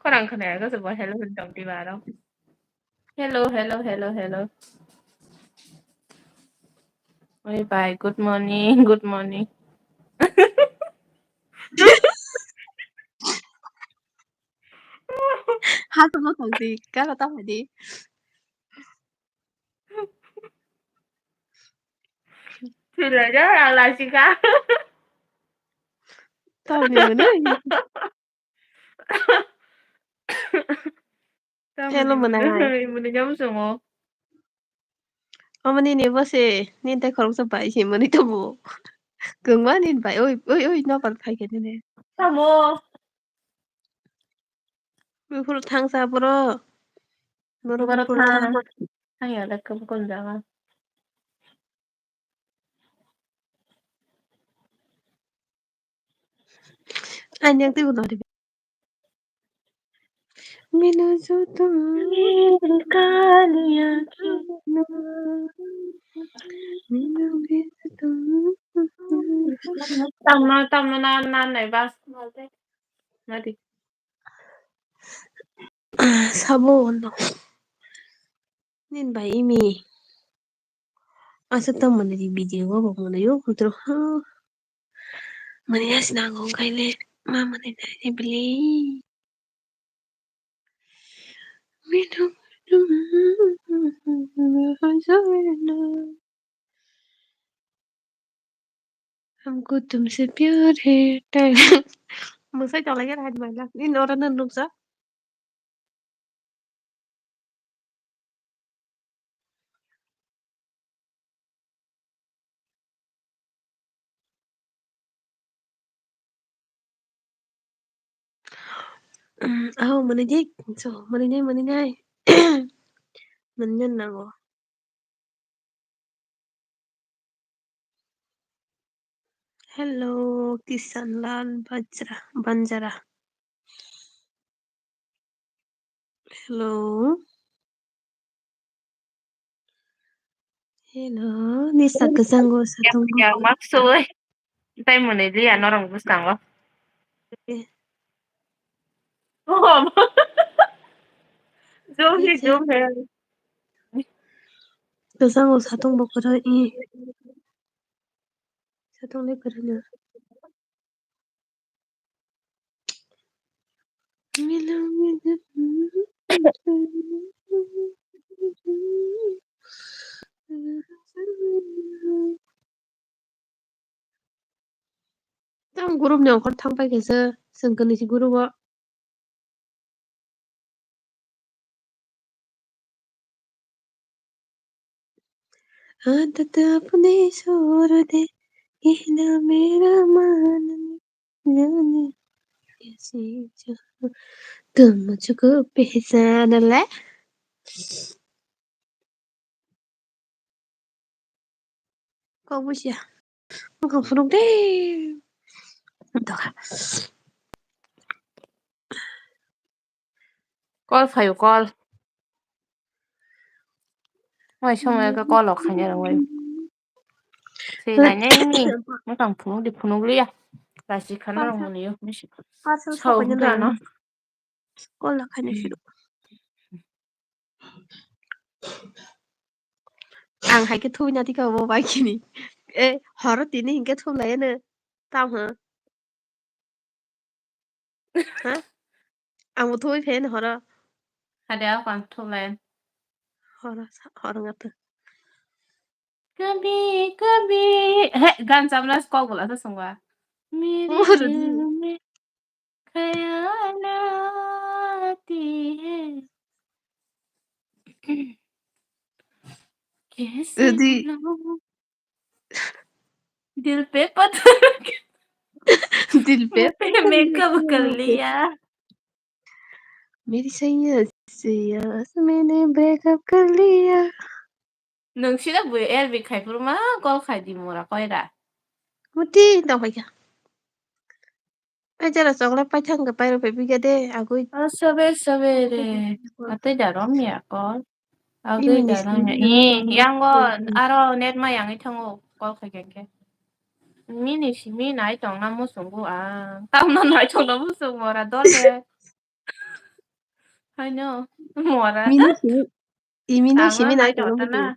खौरां खोनाया गोसोबा हेल' होनदों दिबाराव हेल' ओइ bye good morning Hát không có còn gì, cái là tao phải đi. thì là 시간 Tao nhớ nữa. Hello mà này. 문을 점수고 어머니 네버세. 닌데 걸어서 봐야지. 뭐니 또 뭐. 그만 닌 봐. 어이 너 봐 봐야겠네. 뭐 물풀 탕사 불어. 뭐로 물풀 탕. 아니야 나 금권자가 안녕 뜨고 너리. 미나서 또 미카리야 tao nan này ba nói đi 사보 온다. 닌 봐 이미. asal mana di video ko mana yo kontrol ha mana ya sinangong kaile mama ni ni beli minum हमको तुमसे प्यार है mừng sao chọn lại cái này mày là đi nó ra nên đúng sao mình đi so mình đi mình nhân nào hello Kisanlan Banjara hello Nisa kesango satong yang maksud tay mo ni lian orang gustang ko zoom he kesango satong bokoro I satong le karanya Tang gurup nyongkot thangpai kesa sengkeni si guru wa आदत अपने छोड़ दे कहना मेरा मान जाने कैसे चाहूं तुम मुझको पहचान ले kau busia kau furuk deh entah call phải call ngoài xong rồi cái call lọc hành ra rồi thì lại nhanh nhỉ nó càng phun đi phun lia là chỉ khăn nó không nhiều pasal sầu sokanya đây nang nó kau lah kanya situ ang hai cái thu nha thì kau mau baik ini horor ini hingga thu lain ne tao hả hả ang mau thu phen horor ada còn thu lên horor horor ngata कभी गान चामला call बोला था संगवा मेरे oh दिल di में ख्याल आती है कैसे di भुलाऊं दिल Pay पत्थर दिल पे मुंह पे मेकअप कर लिया मेरी सैया से आज मैंने ब्रेकअप कर लिया नोंसिना बुय एलबि खायफोर मा कल खायदि मोरा कयरा Mati tao phải kìa. Ai chả là xong là phải thằng cái bay rồi phải bị cái đấy. À cô सबे सबेरे अतै 다럼이야 걸 이미 아그 니 다럼이야 생일을 이 양거 알아 넷마 양이 탕고 걸 가게게 미니 시미 나이 정나 무슨 거아 땀나 나이 정나 무슨 뭐라 돌래 I know. 뭐라? 이민호 앙은 시민아 hay 그런 좋잖아. 거지.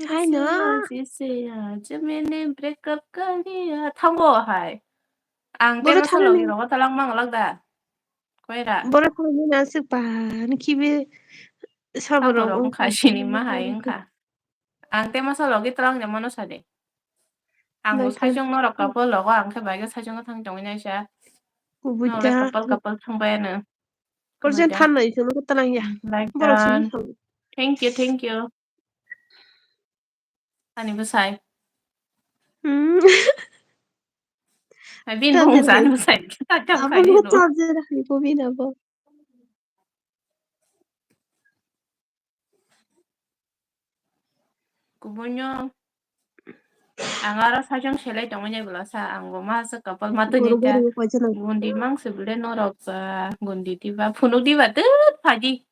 Hay 미치야, nữa. 지시야, 주민님 break up 거리야. 통보 hay. Ang Bữa đó tema thằng sa logi này ro ta lang mang lag da. Koira. bữa đó thằng này là sức bà nó khi biết sao mà rồi Saborong ông ka sinima haing ka. Ang tema sa logi talang jamano sa de. Ang này ro xem sajong no ro couple logo ang ka ba ga sajong thang jong ina sha. của bữa No le cha couple thang ba na. bữa Kuma trên ja. than này cho nó có tên là Like bữa đó xin that. thằng Thank you, thank you. Ani ba sai. Ai bin tao bong giờ sa này ni ba sai. Ta cham à khai bữa ni nó ro. tao giờ này có biết nào không Kubunyo. Ang ara sajong shelai jong ina bula sa ang go ma sa couple ma tu bữa ni bữa cha. quay chân này Gundi mang se bule no ro sa. Gundi ti ba phunu di ba tut phaji.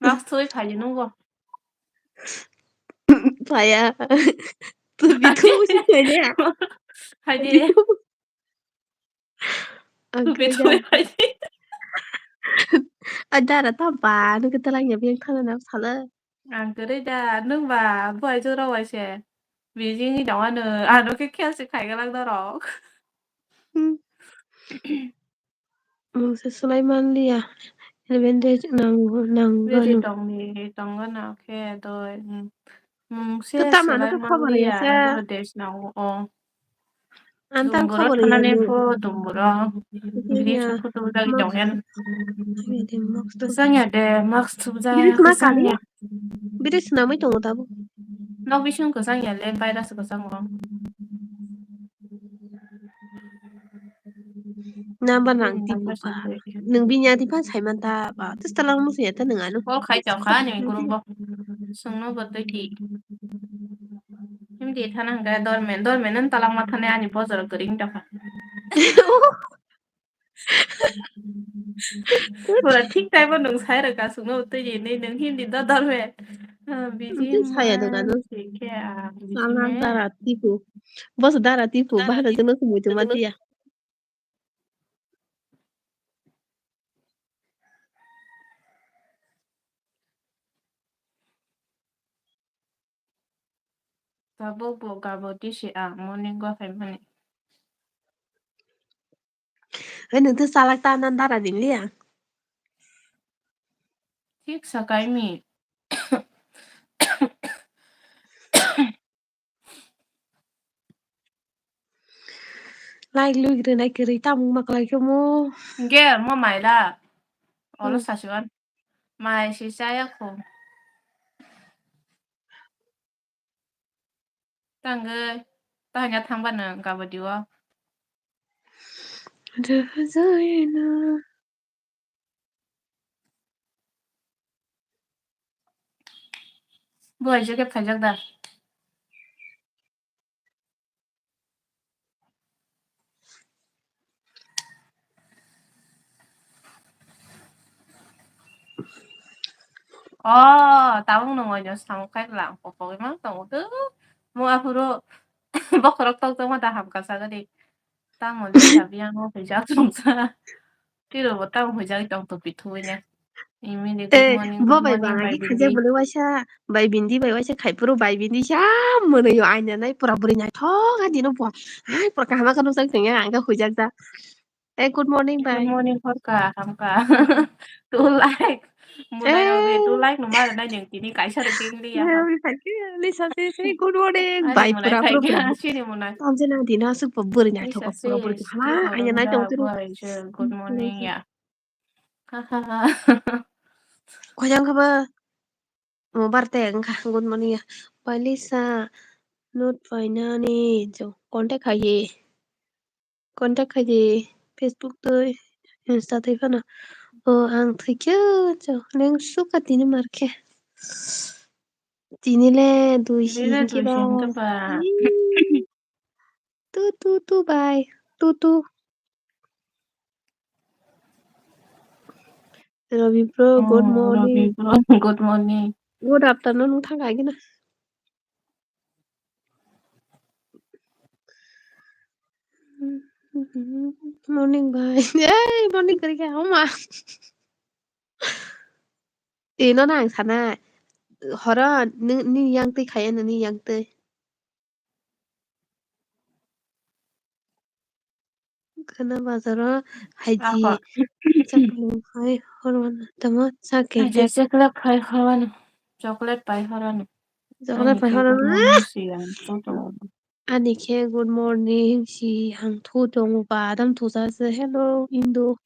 Max thôi phaji no go. phải à tôi bị thu chứ cười đấy à tôi bị Phaji. thu anh Tu bi cười ra thôi phaji. anh ra là tao bà nó cái tên là nhà viên thân là nào thật là Ang kere da nung ba boy chu ro wa she. Bi jing ni dong an no ke kya se khai ga lang da ro. Moses Sulaiman dia Advantage nàng nàng Bi di ganu dong ni dong ga na ke doi. cái Se ta mà nó cái Sulaiman cover li này ya ni sao ba des na o. anh ta Zum go ro cover thana này ne được pho dum ro. cái Bi chu nhà pho tu da gi Max dong yan. này thì Max đó Sang ya de max tu Biris za ka mà cả sang đấy ya. Biris nào mới tung tao No bi shun ka sang ya le pai da su ka sang o. namba Bi nang ni na tipu pa pa shan de. nung binya di pa sai man ta ba tus talang mo siya ta nung ano Ko khai chao kha ni guru bo. Sung no ba tu di. Him di thana ga dor men nan talang ma thane ani bo zara kering da. Pura ठीक time पर नों सायरा का सुनो तो ये नहीं नों हिंदी दा दर में busy tus saya dengan मा ano सीखे आ busy salang Mein dara tipu bos dara tipu ba na jeno sumu tu Dengan mati ya Gabo bo gabo di si a morning go phải mane ai nung tu salak ta nan dara din liya ठीक सकाळी मी like lu gire na kiri ta mung mak like mo गे mo mai da olo sasiwan mai si saya ko tangge tanya thang ban gabo diwa bo ai je ke phajak da tawang nong ojo sang kai lang po po mang tong tu mo afuro bokrok tong tong ma da ham ka sa ga di tang mo le sa biang mo phajak tong sa ti ro bo tang phajak tong to pi thu nya Imi 에, good 뭐 bai morning, bang bye agi khajak Bindi. bole wasa bai bindi bai wasa khai puru bai bindi sha mana yo anya nai pura buri nya thong adi no po ai pura kama kan usang tengah angka khujak da good morning Good bai morning, Horka, Hamka. Tu like. Muna yo be tu eh like no mara na yung tini kaisa de king liya मैं ha. अभी करके Lisa से good morning Ani bai muna pura kai pura pura kya sini muna. tam je na dina su pabur nya Isa thoka pura pura si hala sti anya nai tong horunda tu boy good morning ya. Ha ha ha. ko jang khaba mo barte angka good morning ya bai lisa not fine na ni jo contact khaye contact khaye facebook tôi insta thấy phần nào ang thấy chứ trời nên suka tini marke tini le duishin Dile ki tu ba shin to ba. tu tu tu bye tu Ravi bro good morning Robi bro, good morning. good afternoon thang cái na Morning bye. Ê, morning cái áo mà. Thì nó nàng thà na. Hора ni yang tây khai anh ni yang tây. Kana bazara Ako. haji. Chắc luôn phải horon. Tama sake. Aje chocolate pie harano. Chocolate pie harano. Chocolate Ani phải ke good horon. morning siyan. Toto. Anh kia good morning. Chị hàng thu đông bà đâm thu sa se hello Indo.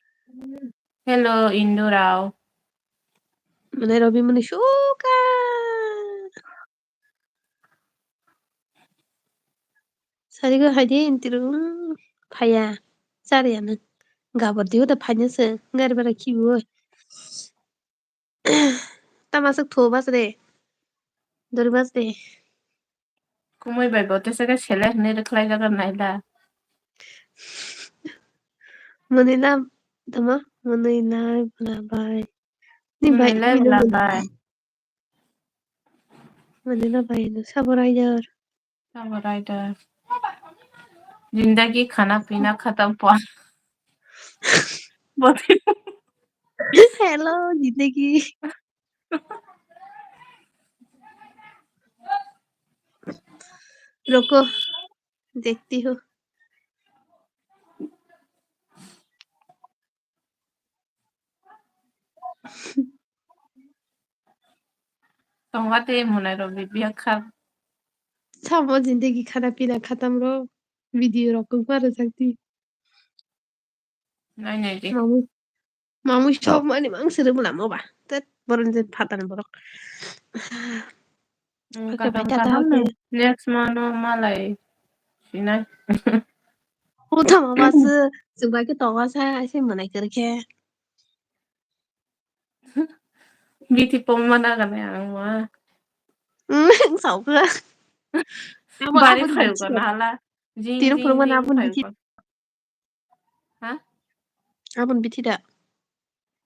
Hello, Indurao. Nairobi mani shuka. Sariga haji intiru. Phaya. Sari anh. Gabar diyo da phanya se. Ngar bara kibo. Ta masuk thu bas de. Dori bas de. Kumoy bai bote saka chele ne khlai jaga naila. Manila. Tama. Manila. Bla bye. Ni bai. Naila Mina bla Manila. bai. Manila bai. No saborayer. Samurai जिंदगी खाना पीना खत्म पा बोते Hello जिंदगी. रुको. देखती हूँ. संवाते मुने रो बिबिया खा Sama जिंदगी खाना पीना खत्म रो. Video रखूँ पर सकती. नहीं नहीं जी Mamu. Mamu shop mani mang seru mula mau ba. Tet. Boron jet patan borok. Oke baik kadang tata kadang me. next mano malay sina Utama bas. Suka ke tawa sa. Asyik mana kerja. biti pomana kan yang ma Sáu cơ. Abo bari abon phayu biti kan da. hala jing Tino jing kurungan jing abon phayu biti. kan ha Abon biti da.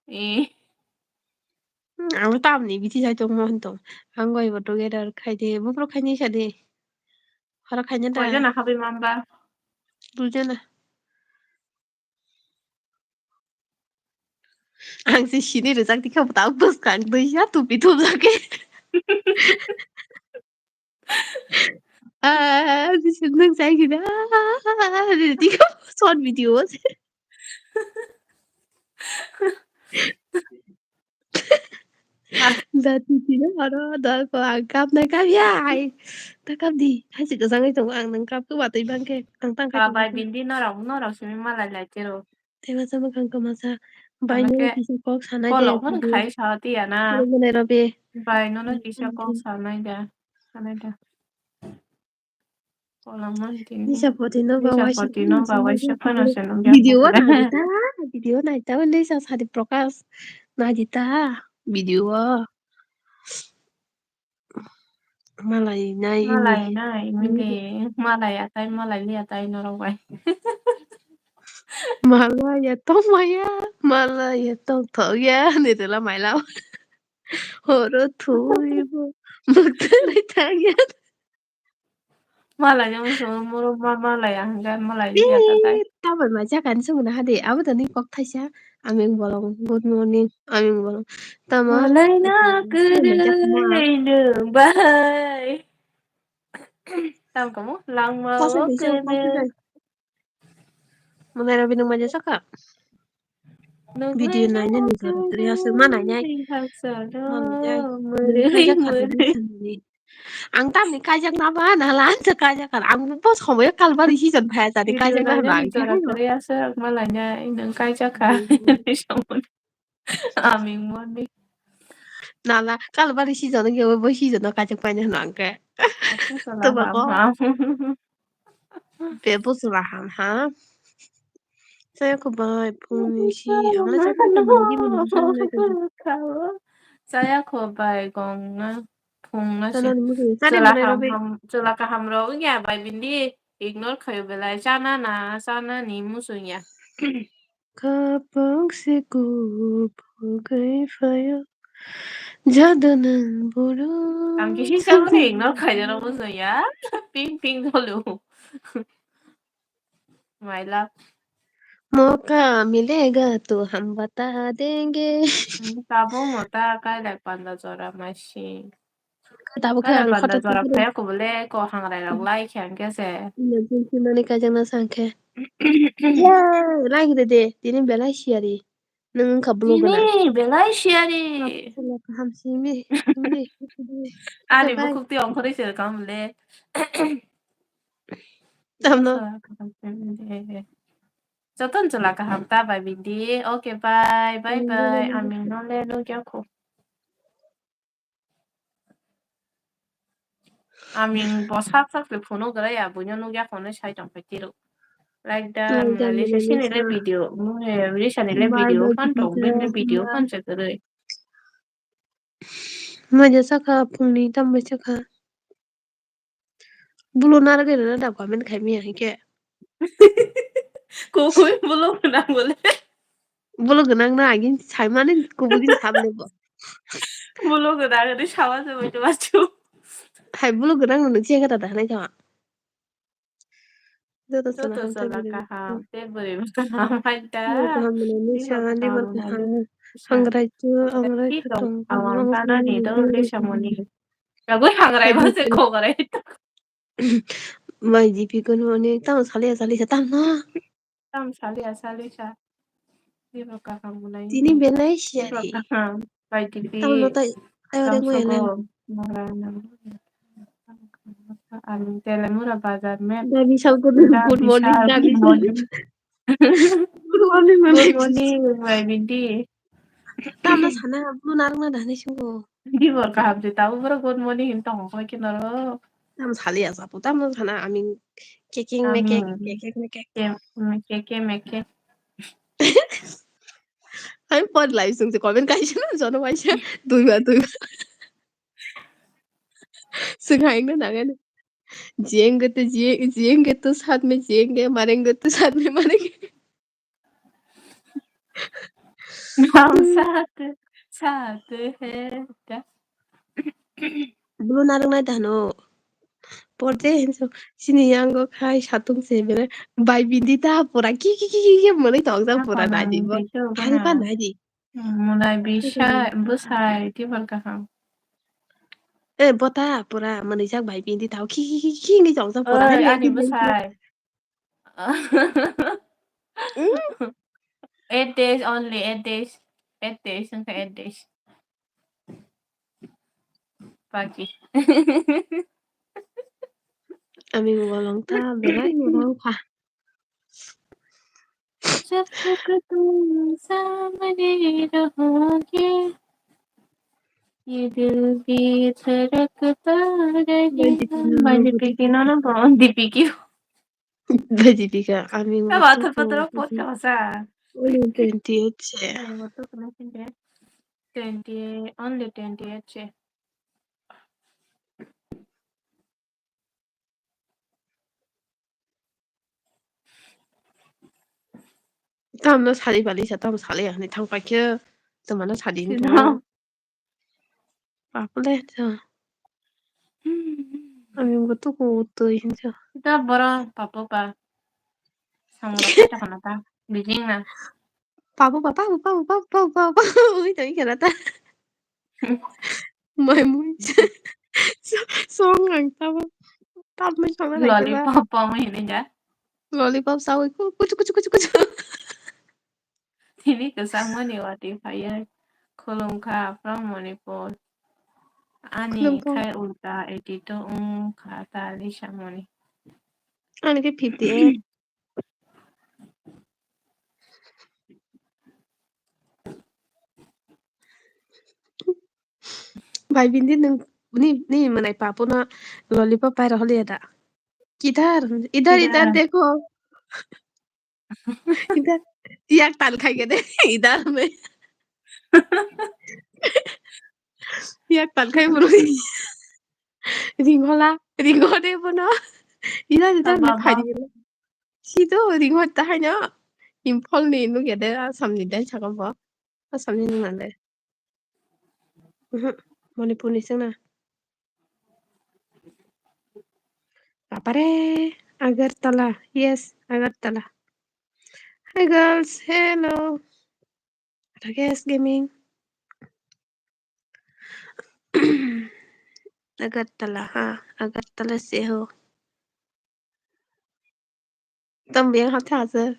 eh Aku tam ni biti sa tong mo hentong. Anggo ibo together khai de. Bukro khai ni sa de. Hara khai nya da. koy jana habi mamba Dulce na. Ang si Shini rezak di ka बताओ बस Kong दो या तू भी तुम जाके di seneng saya gitu di ka son video ah dati sila ano da ko angkap na kap ya ai ta kap di hai si ka sang itong ang nang kap ko batay bang ke ang tang kai tong kabai ko bindi no raw simi malay lai tero te ma sama kang ka masa bai kana nyo ke ki sa kok sana ko de lok man video khai sa ti ana ko mo na rabe bai no na kisha ko sa nai da sanai da ko lang man tin ni sa po tin no ba Bisa wa shi Fortino sa bawa na de siya na sinungyan ko video pala. na di ta video na ita ni sa sa di prokas na di ta video Malay na ini. Malay na imindi malay atay malay li atay noraway. Malaya tong maya, malaya tong thở ra nito là mày lâu. Horo thui mo. Magtanay tayo. Malay yung sumuro malay hanggang malay Di, li atatay. tama mà chắc anh sao na hadi. Amo tani kok thay siya. Aming bolong. Good morning. Aming bolong. Tama. Malay na Sao mà chắc mo. kuday ng bahay. Tama ka mo? Lang mo Kasi di siya. Kasi di. kuday. Manera binang sa ka. Video na niya ni Zoro. Dari hasil mana niya. Lihat solo Mana niya. Kaya kalbari meri-meri. sendiri. Ang tam ni kajak na ba nalaan sa kajak kan ang bos ko may kalbari season pa sa ni Video kajak na na niya lang ni ke Zara hay no Teresa malay niya inang kay ka. Aming mo ni. nala kalbari season ke bo season no kajak pa niya lang ke Ako sa to ba ko laham-ham. be bo sulahan ha saya ko ba puni si ang na sa ka magi mo na sa na ka Saya ko bài còn phùng nó sana xí ni mo sana mo chula na ham robe ham chula ka ham ro ya bài bindi ignore kayo belai sana ni musu ya kapag siguro kay fire jado ng ang bulong kisi sa siya mo ni ignore kayo na musu ya ping ping dulu my love मौका मिलेगा तो हम बता देंगे. 따봉어따 깔달빤다져라 마시. Tapos kaya ang 깔달빤다 hotdog ko 줘라 rin. 그래 고블레 거 항아래랑 라이 캔게세. Nagsimula ka dyan na sangke. Yeah! Like dede. Dinin belay siya di. Nang kablo ka na. 지니 멜라이시아리. Sila ka hamsimi. Hindi. Okay, 아니 뭐 bye. 국대 엉커리시를 가물래. Tama. 서서 가면 저던 줄 알까 함따 바이빈디. 오케이 바이 바이 바이. 아미 놀래 누겼고. 아미 뭐 삭삭 그 번호 그래야 문연 누겼고는 샤이 좀 뺏기로. Like the Malaysia Malaysia. nila video, Malaysia nila Bye video bye fan to, Jupiter. bin video fan sa kare. Maja saka pungni tamba saka. Bulo naragay na da kwamen kay miya hike. Kukuy bulong na wala. Bulo ganang na agin saymanin kubugin sable ba. Bulong na agad shawa sa may tumacho. Hay bulo ganang na nagsiya ka tatanay ka. Dito sa Toto laham sa tayo lakaham, teburi mo sa hamay Liver ta. ka ham na Di siya, ba ka liver tamo ka na ham. siya. Hangray to Dito, tong awan mga pa na sarili dito, ng ulit siya mo ni. Kagoy hangray ba si ko kare. may GP ko noon eh. Tama sali sa tama. Tam sali siya. Di ba ka kamo na Tini yun. belay Di siya ba ri. ka ham. By Tama no TV, tayo. Ayaw rin tam mo yan lang. sogo. Marana. Telemura Bazar में Dami siya पूरा good morning. Vishal Dami good siya. Morning Good morning good Malaysia. Morning भाईबिंदी Tama sana. Bulo narang na dahil siya. di berkahap di tahu bro good morning hintong ko kinaro Tama sali ya sapu. Tama sana aming keking mekek. amin Kekek mekek. ke meke Ay pod live sung si comment kay siya. Jono may siya. Duy ba. Sung na nga. जिएंगे तो साथ में जिएंगे, मरेंगे तो साथ में मरेंगे. हम साथ है क्या Belum narang na dano. Porte henso siniyango kai satung sebere bai bindita pura ki mani tong sa pura apa naji bo. itu Hari pa kan naji. mulai bisa besar di berkahap Eh bota pura mani sak bai bindita ki ni tong sa pura hari ani yakin henso. besar 8 days only 8 days 8 days sampai 8 days pagi Aming walong ta belai walong pa. जब तक तुम सामने रहोगे ये दिल भी धड़कता रहेगा May dipiki na lang po. Dipiki. Bajibika aming Tama, wato ko patro po siya sa. uling 28 siya. Ay, wato ko na hindi. 20, only 28 siya. Tama sali bali sa tama sali ani thang pa kya tama na sali ni Sino? to. Papule sa aming wato ko to hinsa. Kita boro papo pa. Samuro pa siya kanata. Bijing na. Papu uy tayo kinata. May mo song ang tama. Tama siya na kaya ba. Lollipop pa mo hindi niya. Lollipop sawi ko kuchu. Hindi kasama ni Wati Fire. Kulong ka from Manipur. Ani Kulang po. kay ulta dito katali siya mo ni. Ano kay 58. Bài Vin din ng ni manay papo na lollipop para holi ada. इधर Kita देखो इधर याक ताल खाएंगे दे इधर में याक ताल खाए बोलो Ringo दे बोना इधर में खाई tababa. दिए 시도 रिंगो ताहा냐 임펄니 누게 돼 삼니데 잠깐만 삼니는 안돼 머니푸니 쓰나 पापा रे Agartala yes Agartala Hi girls, hello. Rakesh Gaming. Agatala ha, Agatala seho. Tâm biến học thả giờ.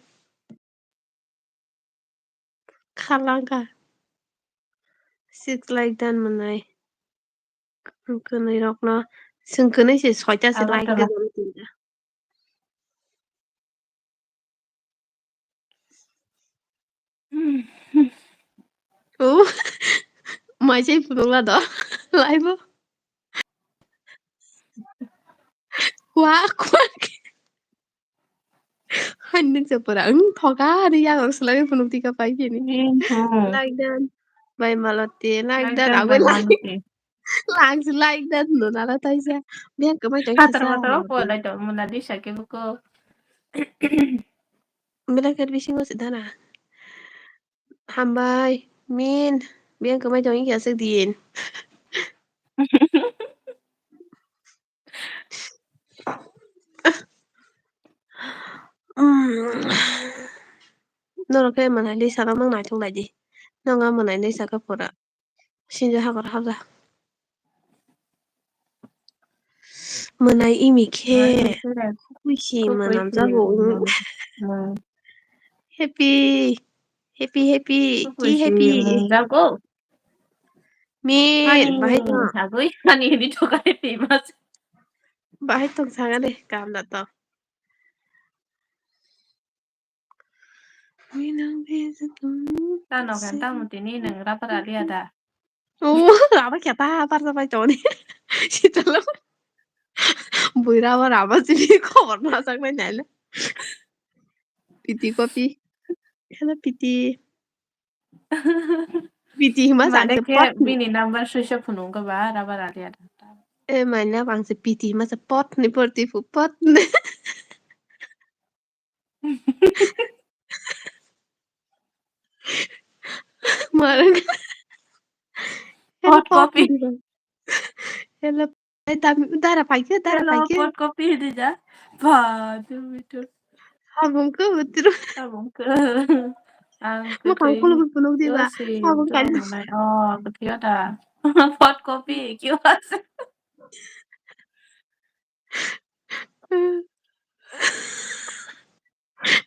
Kalanga. Six like dan manai. Kunai rock na. Sung kunai si soita si like Agartala. the Oh, mai chơi phụ nữ là đó. Lại vô. Quá quá. Hannun sa parang thoga đi ra selain penuh tiga pagi ni. Mhm. Like that. By Malati. Like Like that. that Aku by like. Manuti. Like that. No, nala tayo siya. Biyan kamay tayo kisa. Hatara-matara po Malati. like that muna di siya ko. Bila kat bising mo si Dana. Hambay. Min. Biyan kamay tayo kisa din. Nora kaya manay lisa ka mang naitong lagi. Nora nga manay lisa ka pura. Sinja hakor haka. Manay imike. Kukushi manamzago. Happy. Happy, happy. Ki happy. Jago. Min. Honey, Bahay to. agoy. Honey, hindi to kaya famous. Bahay tong sanga de. Kam na to. Minang bisa tumbuh. Tano kanta mo tininang rapat aliada. Oh, rama kya ta? Par sabay to ni. Sita lang. Buira wa rama sini खबर नसक्ने न्यायले पिटी कपी hello पिटी पिटी हिमा सांगसे Malake पट bini number susha punung ka ba rapat aliada. ए मैंने वांगसे पिटी हिमा से पट नि पर्ति फु पट मारन हेलो Hot पट copy. नि हेलो दारा Hello, पाइके hot copy di ja. Ba, tu itu. habung ko butro Abang ke. Ang mo kang ketui kulo bunong di itu ba sih habung itu kan mana? Oh, betul ada. Hot copy, kiwas.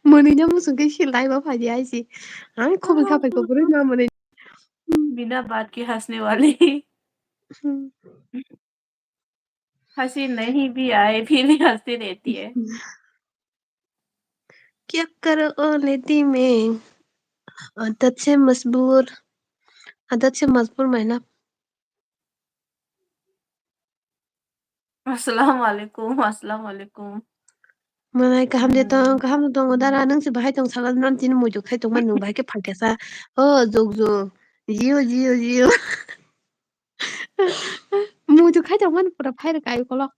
moninya mo sungke shilai ba phaji aisi ang khobi khapai ko pura na mone बिना बात के हँसने वाली हँसी नहीं भी आए फिर भी हँसती रहती है। क्या करो ओ लेती में आदत से मजबूर महिला अस्सलाम वालेकुम, अस्सलाम वालेकुम। मलाई हुँ, गाहाम दङ दारा नोंसो बाहाय दं साला नानथिनो मोजो खायदोंमोन नों बाहायके फांखेसा जग जग जियो मोजो खायदोंमोन पुरा फायर कायो कलक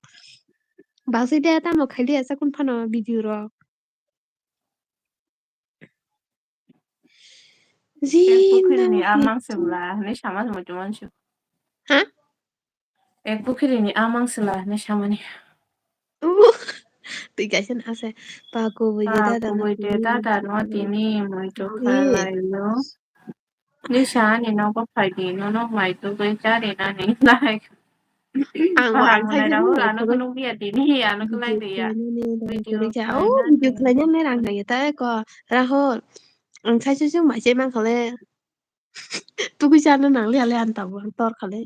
बासै दे तामो खायदे ऐसा कुन फानो भिडियो र एक पोखरिनि जिन्दगी आमांसोब्ला नै सामा मोजो मानसि हा एक पोखरिनि आमांसोला नै सामानि Bigyan ase bago bujeda dana Pakuwede dada no tini moito eh kalayo. Ni siya ni no ko pwede no no may tukoy jari na ni like. ang wa ang Parang thay na din daw mo ano pero ko nung biya tini ano ko video like diya. kanya ni dang Video kuri cha kaya video natin. kanya ni rang na yata ko rahol ang thay chu chu mai che mang khale tu bi cha na nang le ale an ta bang tor khale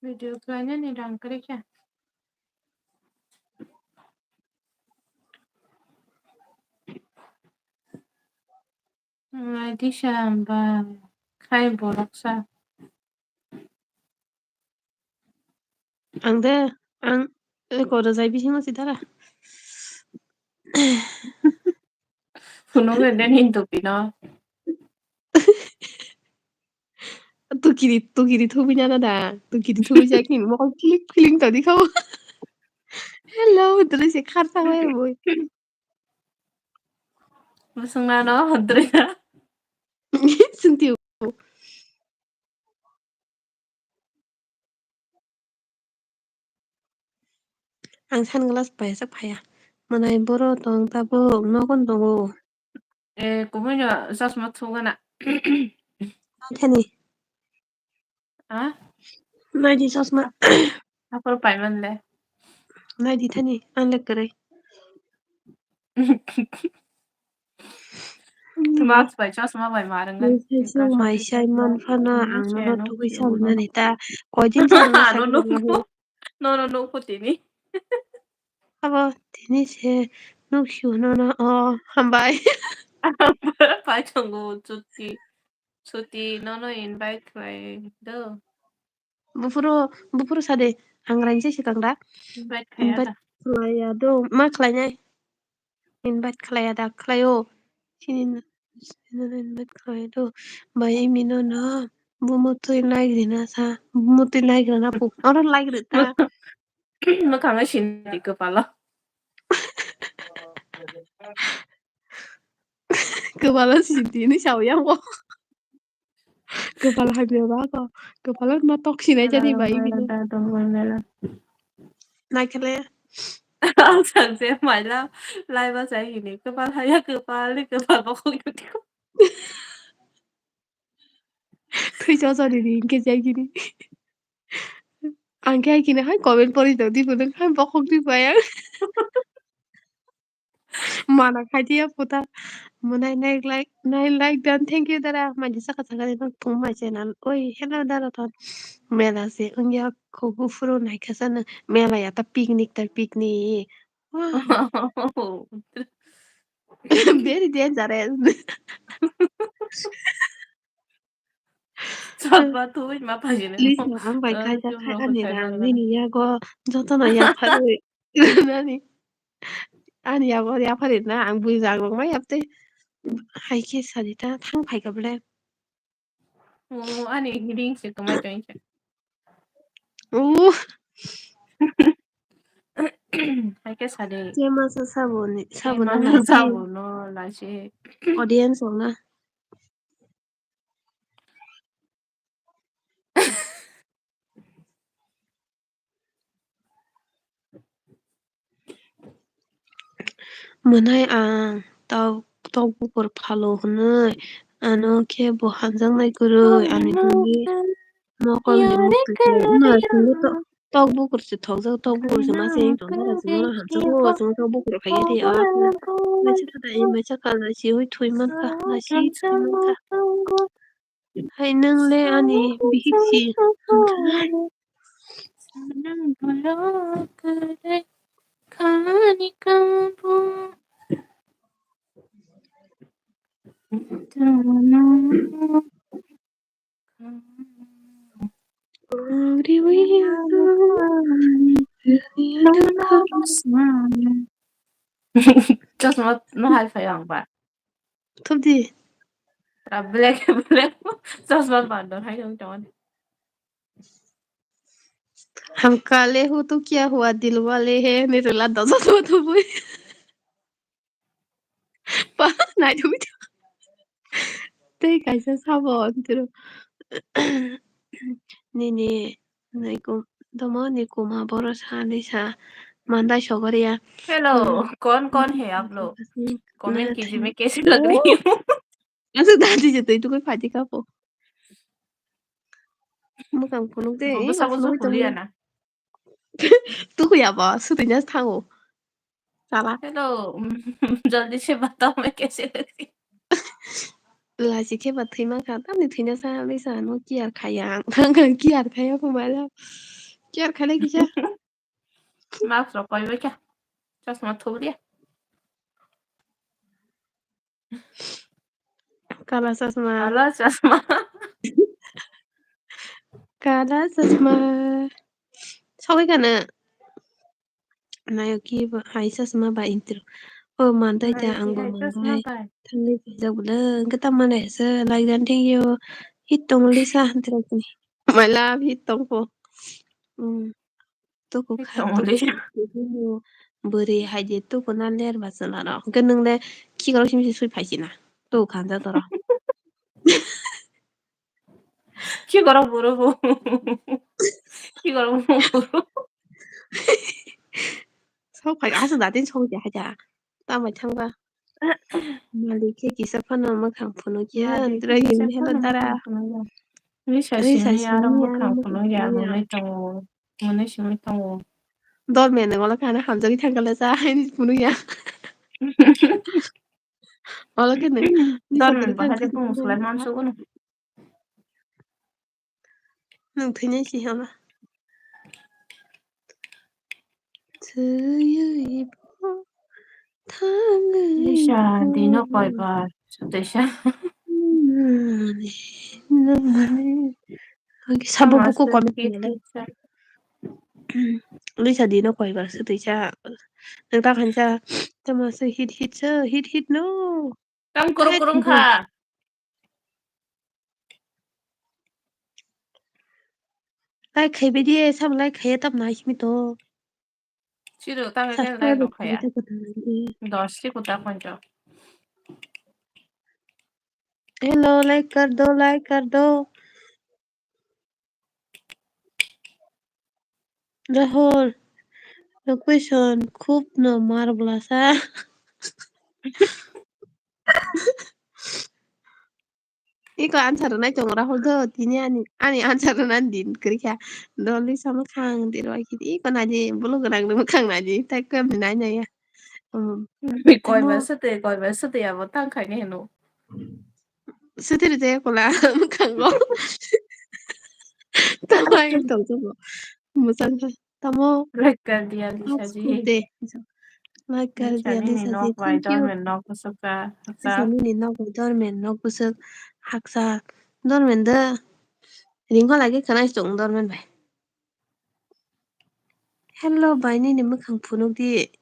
Video kanya ni rang kari kya. Di siya ba kay borok sa. ang de ang ko da zai bi singo si dara Puno ka din hinto pina. tu kiri thu bi nya na da tu kiri thu bi cha kin mo click feeling to di khau hello tu se khar sa mai boy 무슨 말어? 헛들이야? 승띠 आं sunglass बायासो फाया मोनाय बर' दं दाबुं नगन दङ 에, 꼬부냐, 사스마 투가나. 태니 아? 나이디 ससमा 앞으로 빨면래. नायदि थानि आं लोगोरै तमा 마스 바이 사스마 바이 마른간. नोंसोरजों 그러니까 माइसाय मनफाना 제 आंनाव 너 दुगैसाबनानै दा कयदिनसो आं 안 लासाखै 오놓고 너는 놓고 뛰니? 하버 데니세 눅시오나나 한바이 발전고 주띠 너는 인바이트 왜 너? बुफुरो सादे आं रायनोसै सिगां दा 인바이트 इनभाइट 가야다. खालायाद' मा खालायनाय इनभाइट खालायादा खालायो सिनिनो इनभाइट खालायद' बाय मिनोना बुमुतुय नायग्रोना सा बुमुतुय नायग्रोना फ अर नायग्रोता 너 강아지 그 발라. गोबाला सिदिनि सावयाव गोबाला हाबियाबा गोबाला मा टक्सिनाय जादि बाय बिनो नायखले 항상 제 말라 라이브 자기니 그발하야 그발이 그발 먹고 이거 थैजाजारिनि गेजेगिरि आंखे आइखिनो हाय कमेन्ट परिदों दिबोदों हाय बखक दिबाय आं माना खायदिया पुता Munay nay like dan thank you dara maji saka saka ni pung ma channel oi hello dara ton mela se ungya kogu furo nai kasana mela ya ta picnic wow very dangerous 잡아 도이 마파지네 뭐 Lisa ang bai kai ja 좀 kai 먹고 ani 잘 ra ni 나가네 ni ya go joto no ya pharu nani ani ya go ya pharu na ang bui jang long mai apte hai ke sarita thang phai ka ble 아니 히링스 그만 좀 이제 u 할게 사리 je ma sa sabun na 게임하는 ti 사고너 라시 audience ong na Munay ang tawbukor phalo hnoi ano khe bo hanjangnai gurui ani dungni mokol ni mukti na singo to tawbukor si thogjak tawbukor si ma seng tong dara singo na hamchago singo tawbukor phaiye de a phana macha thada e macha kala si hui thui man kha na si thui man kha hai nang le ani bihik si hankha 사랑 불러 그대 가니까 보 우리 위해서 우리의 걸음 Just no half a young bar. 톱디 Black just one bundle hay không chọn. हम काले हो तो क्या हुआ दिल वाले है मेरे ला दस तो बोई 빠 나도 때 가서 사본 들어 네네 나이고 너무 니고 마 버러 사리사 만다 शगरिया Hello, कौन-कौन है आप लोग? ना कमेंट कीजिए थे मैं कैसी लग ओ रही हूँ? ऐसे दादी जते तो कोई फाटी का पो 무강 보는데 बुसा बुसा 앞으로 फुलिया 좀 ना. 누구야 봐 수빈이 타고 살아 Hello, जल्दी से बताओ मैं कैसी लग रही हूँ? là chỉ khi mà thấy mà cả tắm thì thấy nó sao bây giờ nó kia khaya 방금 kia khaya 그 말이야 kia khaya 기자 marks रखो ये क्या? चश्मा थोड़ी है. काला चश्मा काला चश्मा. काला चश्मा 서울가는 나 여기 뭐 하이 चश्मा 봐 인트로 만다이자 हाय 앙보 हाय चश्मा 만다이 पाए. 당리 비자불은 그딴만해서 라이단 땡겨 히똥 리사 들었더니 말라 히똥 보 음 또고 가 이똥 또고 올리자. 그리고 बोरैहाय दे तुखौ ना लेरबासो ना र' नोंलाय खिगाराव सिमसे सुइफायसिना tu 간자더라. 키거라 모르고 키거라 모르고 서울까지 아주 낮은 서울대 하자. 땀을 참가. 말리케 기사파는 뭐강 푸누기야. 말이 드라이빙 해도 시작하는 따라. 거구나. 우리 의사 자신이 시험이야. 알아보고 뭐강 보는 게 푸누기야. 아무리 있다고 오늘 심했다고 너면은 올라가는 함정이 탄걸려서 하니 푸누기야. 올라가는 dormen 의사들이 ba hade 탄까지 ko 푸누기야. Sulaiman sugun 능 그냥 시험아. 드유입어 탕을 Lisha dino koi 입고 ba sudesha 여기 4번 붙고 tamasa 가면 hit 되네. hit sa Lisa đi nó quay vào sư tử cha người ta hành cha ta mà sư hit hit sơ hit hit no tam ta kurung hết kurung rồi kha lại khai bây giờ sao lại khai tập này chứ to chiru ta ke ke lai subscribe lo khai khaya ta cái này 10 ko ta pancho hello like कर दो Rahul location खूप न मारबला सा 이거 안차는 날 정을 홀더 디니 아니 안차는 안 딘 그렇게 널리 삼캉 디로 이거 나지 블로그 랑는 캉 나지 탈거 나냐야 mi koi ba 타모 sute koi ba sute ya ba tang khai ne no 스트레스 골라 간 거. 타마이 정도고 무슨 타모 like kar diya Lisha 하우스쿨 ji 때 Lisha 마이카르디아 ni ni 리사지 nok vai 땡큐 dormen nok suka sa 리사니 나고 dormen no 부스 학사 dormen 더 링콜하게 그날 좀 dormen 봐 헬로 바이니 님은 강푸룩디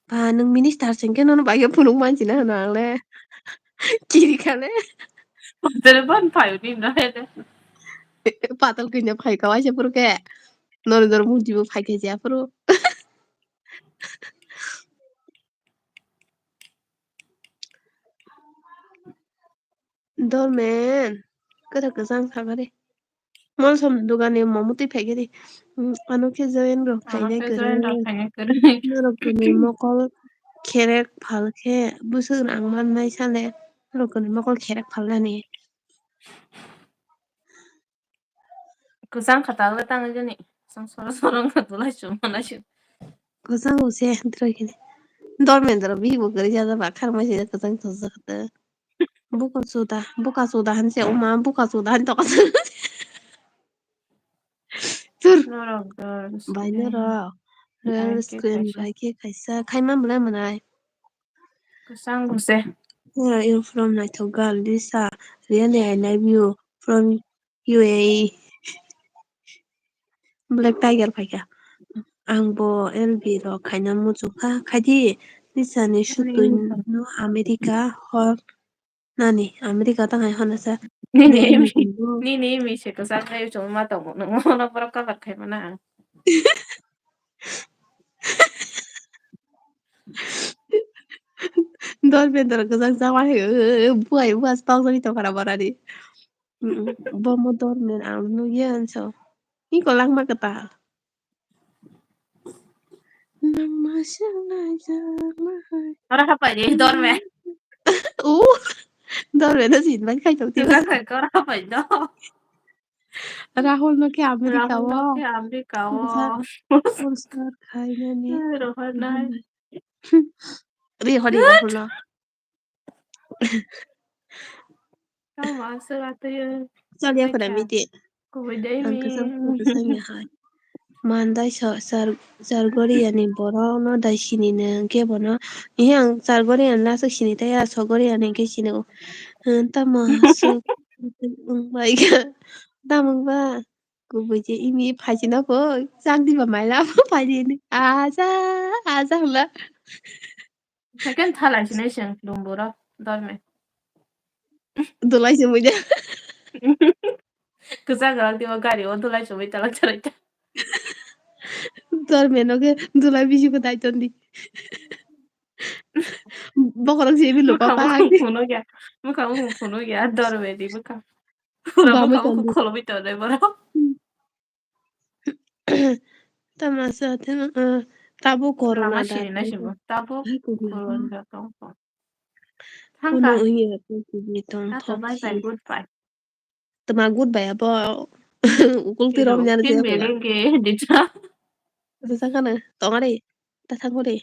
반응 미니스터 생겨 너는 바이가 푸룩만 지나 나래 길이 가래 Telepon phải đi nói đấy 바닥 그냥 바이가 와셔 부르게 너는 너를 뭉치고 바이게지 앞으로 dormen 그래 그 상사가래 뭘 섭는 누가네 머무띠 베개리 아노케 저연로 nó 가이네 cái 그래 rồi đó phải nghe cái đấy 너로그네 먹을 계획 발게 무슨 악만 나이 살래 너로그네 먹을 계획 발라니 cứ sang khata cái tăng cái này sang sora sora cái tụi lại chung mà nói chuyện 고상 오세 들어기네 dormen 들어 미고 그러자다 막하는 맛이 그상 tos서 그때 부가소다 한세 오만 부가소다 한 똑같은 dur nó rồi rồi bài nữa đây rồi đây rồi cái cái screen gì bài kia khai sa khai mà bữa mà này cứ sang một xe where are you from này thầu gal Lisa really I love you from UAE Black Tiger phải kìa Angbo LB로 가냐무 조카 가디 리사니 슈투노 아메리카 헐 나니 아메리카 땅에 하나사 nini 레니 공부 nini mi sẽ cứ sang đây chúng mà tổng một nó bắt các vật khai mà nào 돌면더러 그 상상을 해 부하 스파우서리 또 가라바라니 뭐뭐 돌면 안 누연서 이거 랑마겠다 랑마실라자 nó đã phải đi đón mẹ 오 돌면은 진만 khai đầu cứ tiên sang phải có đã phải đó Rahul nó cái là America không nó wa cái làm đi Polsa cầu Polsa खाइनानी rồi hơn đây 리 허리 Rahul 나 sao mà xưa là tôi 썰이야 đây 그다음에 cả 이제 cô với đấy 안 mi 그상 그 상이 하 만다이 쌀거리아니 뭐라노 다시니는 게 뭐나 그냥 쌀거리안 나서 시니다야 서거리안에 계시는 따마서 마이가 따먹봐 그 뭐지 이미 파지나고 쌍디만 말라 파지니 아자 몰라 hay cái thà là xination đúng bữa đó đón mẹ 놀라지 뭐냐 cứ sang cái đi vào gari ô tôi lại chuẩn bị trả lại dormenok에 누나 비시고 다있던디. Bokor ak seeni Mức lupa không có paak khủng di. kuno ya, mức không có khủng kuno ya, dorme di mức không. Ora mức không có Bamitondi. kilometer dai bara. Tamasa tama tabu corona Lama dat shiri na tongtong. shibu. Tabu Ai kugiapa. kuron da tongtong. Kuno Tangka. iya kugi Tata bye tongthoksi. bye goodbye. Tamagut ba apa ukul tirom Pero nyana kin siya pula. merengue dita. Sasakana tongare tatangore.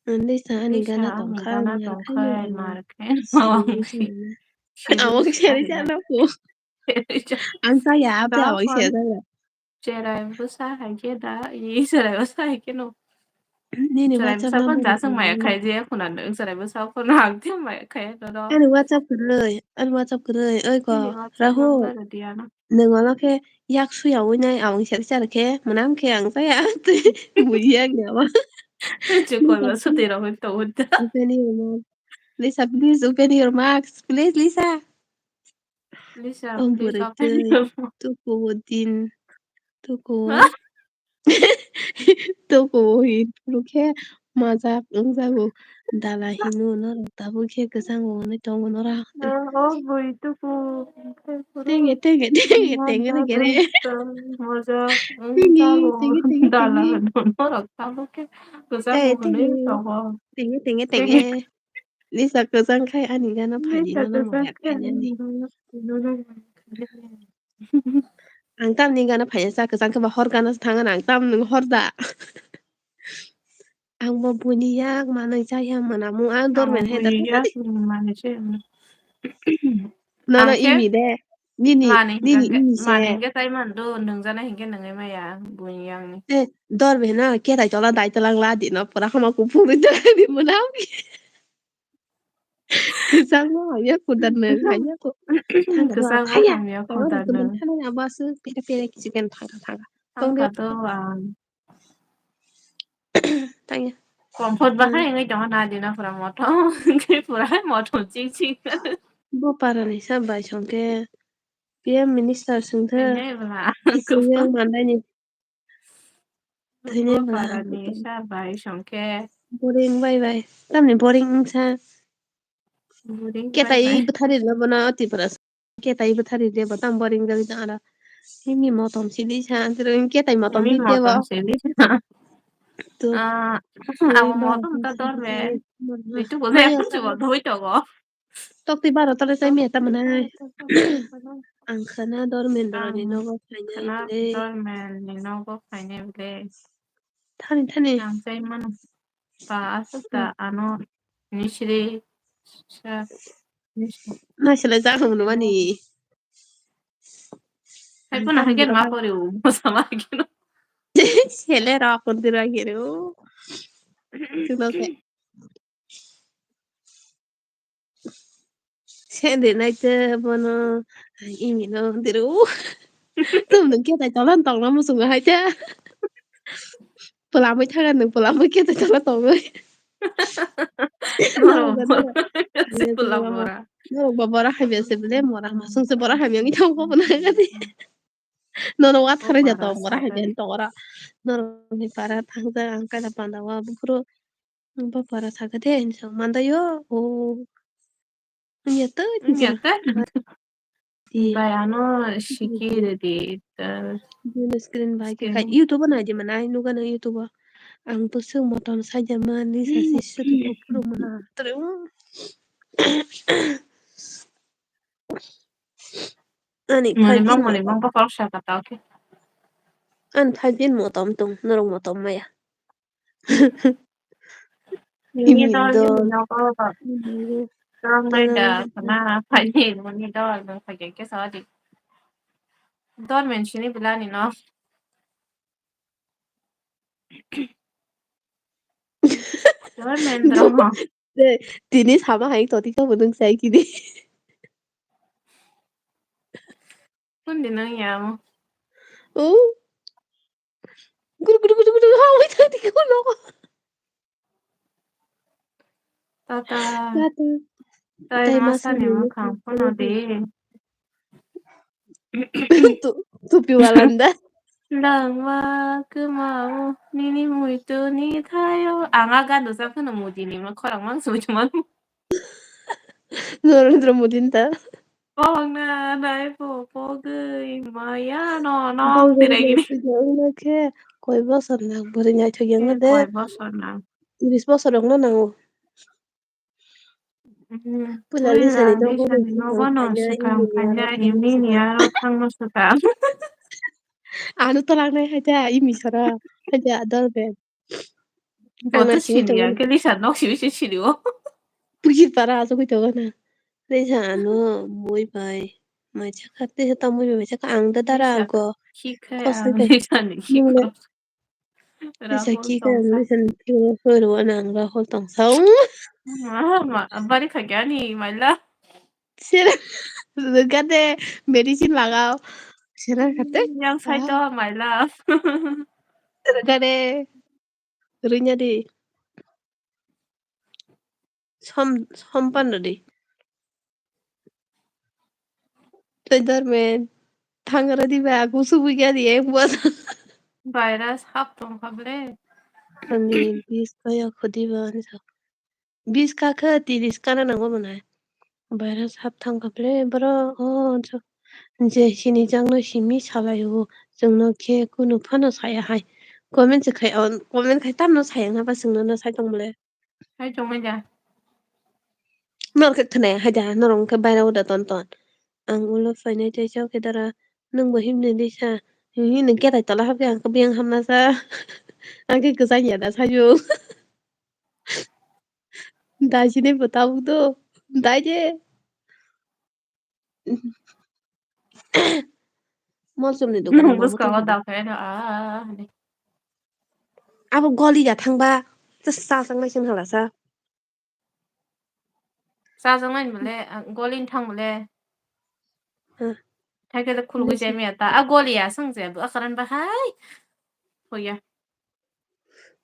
Andi sani gana Lisa ni tongkar gana nyar tongkai kanya marken siri mawang si. chana. Shiri Awak busa siri hina. chana po. Shiri cha. Ang saya apa Đó awak con. siri. Cherai busa hai kia da. Yi serai busa hai kia no. Nini Serai WhatsApp busa con number giá sang mày ko. khai dê con là nữ serai busa con hàng tiếp mày khai đó đó. Anh WhatsApp ko rồi, anh WhatsApp ko rồi. Ơi Ini ko WhatsApp Rahul. number là đi ano. Nengok ke yak su ya wina awang siri chana ke menam ke ang saya. Buya nyawa. Chứ còn Lisa mà số please tiền đâu tụt. open your mouth. Lisa please open your mouth. Please Lisa. Lisa Ông vừa please được open chơi. your phone. Tôi cô tin. Tôi cô. 또 고인 그렇게 맞아 응사고 달라히누너 다부게 그 상고는 동거노라 Ô vui tu cô. Cái cô đó. 땡에 땡에 땡에 Manda 그래 gusta, moja, 땡이 talo, 땡이 땡이 dala, 땡이 no lo talo que, pues 에 algo con 땡이 eso, wow. 땡이 땡이 Tengo 땡이 리사 그 상카이 아니가나 esta 파지노나 cosa 뭐야 que 파냐니 no lo 앙땀니가나 파냐사 그 상카 바 허가나 당한 앙땀는 허다 앙뭐 보니약 마는 자야 마나무 안 amo dormen 헤더 muy ya, 타사디 manche. 나나 Angke, 이미래 니니 니니 이미세 maning cái tay mình đưa đừng ra này hình cái đừng mà ya, bùi yang này. 에 dormena queda chola dai talang ladi no para hama ku puri di munam kesang mo hanya ku dan hanya ku thang Cái do sao mà khaya không nhớ tong phụ ro thật ku dum nữa. thana ya bas pere pere kisiken thang thang tong Không de cả tôi à. tang ya Còn phật bác hay ngay trong này thì nó phải một thằng cái phụ hay một thằng chi chi. bo para ni sa bai chong ke PM minister sung the Anh ấy là isu cứ yang mandai ni thine bố bla bà là đi xa bài sống kê. boring bye bye tam ni boring sa Bố đi ke bye tai bye. bthari la bana ati paras ke tai bthari de batam boring gal da Ini mo tom sili sa pero ke tai mo tom Mình bi de một ba tuần xử lý. to À, Oi à ba một tuần kung ta sa đón kung sa về. morna. Vì tôi có lẽ Maya không chịu sama. thôi cho có. Tok ti baro tole sai Tôi mi ta thì ba manai. tôi không biết phải đâu. Ang khana dor men dor ni no Ang go kanya khana ible. đón mình thì nó có phải nè về. Thani thani. Ang say man pa asukta ano nishiri sa nishiri. Ma shala za hum no mani. Hay Ang po na tam hagen dira ba. ma ko rin masama gino. Shele ra kon dira gero. Tulo ke. Sende nai te bono. Imi no diru. Tum nung ke tai tolan tong na musung ha cha. Pula mai thagan nung pula mai ke tai tolan tong. No Nang no. ga dira. Si Iya tu pula mama. mora. No babara ha biasa bele mora masung se bora ha yang itong ko puna ga di. No no wat O khara ja para tong bora ha saber. ben tong ora. No ni para thang da ang ka da panda wa bu pro. Ba para sa ga de so manda yo. O ya ta ni jira. Nyata. Ba di Bayano shikiri di di screen ba ke ka skin. YouTube na di mana nu ga na YouTube. Ang tu su mo ton sa ja ma ni sa si su tu ko pro mana. Tru. Ani phai bin mo Mani bang pa forsha kata okay. an phai bin mo tom tung no rong mo tom ma ya. Yumi Imin dol dol. yumi no ko ba. Mai da kana phải nhìn muốn đi đâu là phải cái sao đi. Don men shini bilani no. Don men 뭐 da. 네. 디니 사망하니 어디가 무등 사이기니. Kundi nang yamo. 어? 구르구르구르구르 하고 있다니 그거 넣어. Tata 나도 tay tay masa masa ni mo nini kampo no 그러고 di. 또 두피 발란다. 랑와 그마오 니니 무이뚜니 타요 앙아가 노사프는 모디니만 커랑 망소지만 노래 들어 못 인다. 뻥나 나이프 포그이 마야 너농 Bulgaria tiregini tujuannya ke koi bosor nang burinya tujuannya deh koy bosona iris bosor dong nang Pulalisa ni dong Pulalisa hulu ni no ang bono kanya ini niaro sukampanya tangno ini suka niaro tangno suka anu tolak nai haja imi sara haja adol ben ang 뭐도 narsimi to 치리야. 그 리사 너 시시 치리워. bukit para aso ko to na Lisa anu muy bai mai chaka te ta muy bai chaka ang da dara 리사 go 키크야. kosi kai 리사는 nule 키크로 Lisa 라고 ki ka 동사. Lisa ki huru anang ra hol tong sao 바리카게 아니 말라. sira Gade medicine lagao sira kate 양 ah 살쪄 말라. gade rinya di som pan di Tedar men thangara di ba aku subuh kya di buat 바이러스 합동 가블레. angin bis kaya khudi ba ni sa bis ka kha tiris kana na ngo mana virus hap thang ka ple bro o jo je sini jang no simi sala yo jong no ke ku no phano sa ya hai comment je khai on comment khai tam no sa yang na ba sing no na sai tong ble 할 종이냐. nor ka thne ha ja no rong ka ba ra da ton ton ang ulo fa ne te chao ke dara nung bo him ne di sa hi ne ke ta ta la ha ka ka biang ham na sa ang ke ka sa ya da sa yo दाइजी ने बताऊँ तो दाइजी मौसमनि दखानाव मा मा 농구스카가 दंबावो 다 그래도 네. आबो गलिजा थांबा 짜증나신 하라사 짜증나니 몰래 골린 탕 몰래 어 되게 쿨고 리사 재미였다. 아 골이야 성재 뭐 아까란 바 하이 뭐야.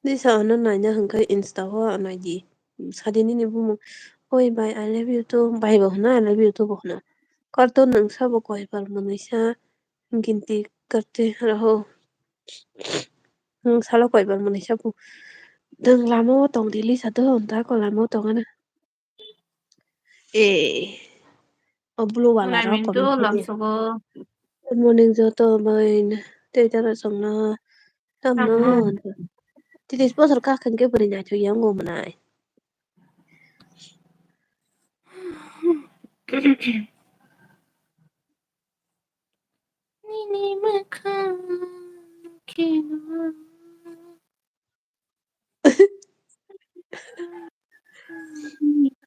리사 नो नायना हंखा इंस्टा हो नायदि सादिनि नि बुमु ओइ बाय आई लव यू तो बाय बहना आई लव यू तो बहना कर तो नंग सब कोई पर मनैसा गिनती करते रहो साला कोई पर मनैसा बु दं लामो तंग दि लिसा तो हंता को लामो तंगना ए अब्लु वाला 오늘 रा comment 민도 Khadi 람쓰고 Good morning cho tôi mình tây ta là sống nó tâm nó 아 thì bớt sao các khăn cái bữa nhà chơi giang ngô mà này 니니만큼기나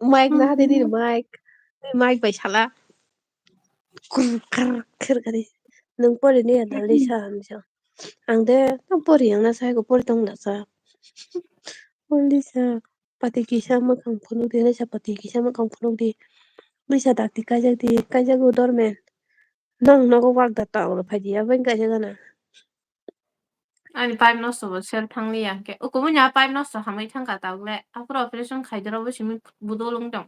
Mike na đi đi Mike Mike phải sala kur kar kar cái đi nung pori ni ada lisa amsa ang de nung pori yang na sai ko pori tong na sa lisa pati kisa ma kang phunu de lisa pati kisa ma kang phunu de lisa dak ti ka ja go dorme nong no go wak da ta lo pha dia ben ka ja na 아니 파이브 노스 뭐 셀탕리야 게 그분야 파이브 노스 하면 탕 갔다 그래 앞으로 오퍼레이션 가이드로 보시면 무도롱정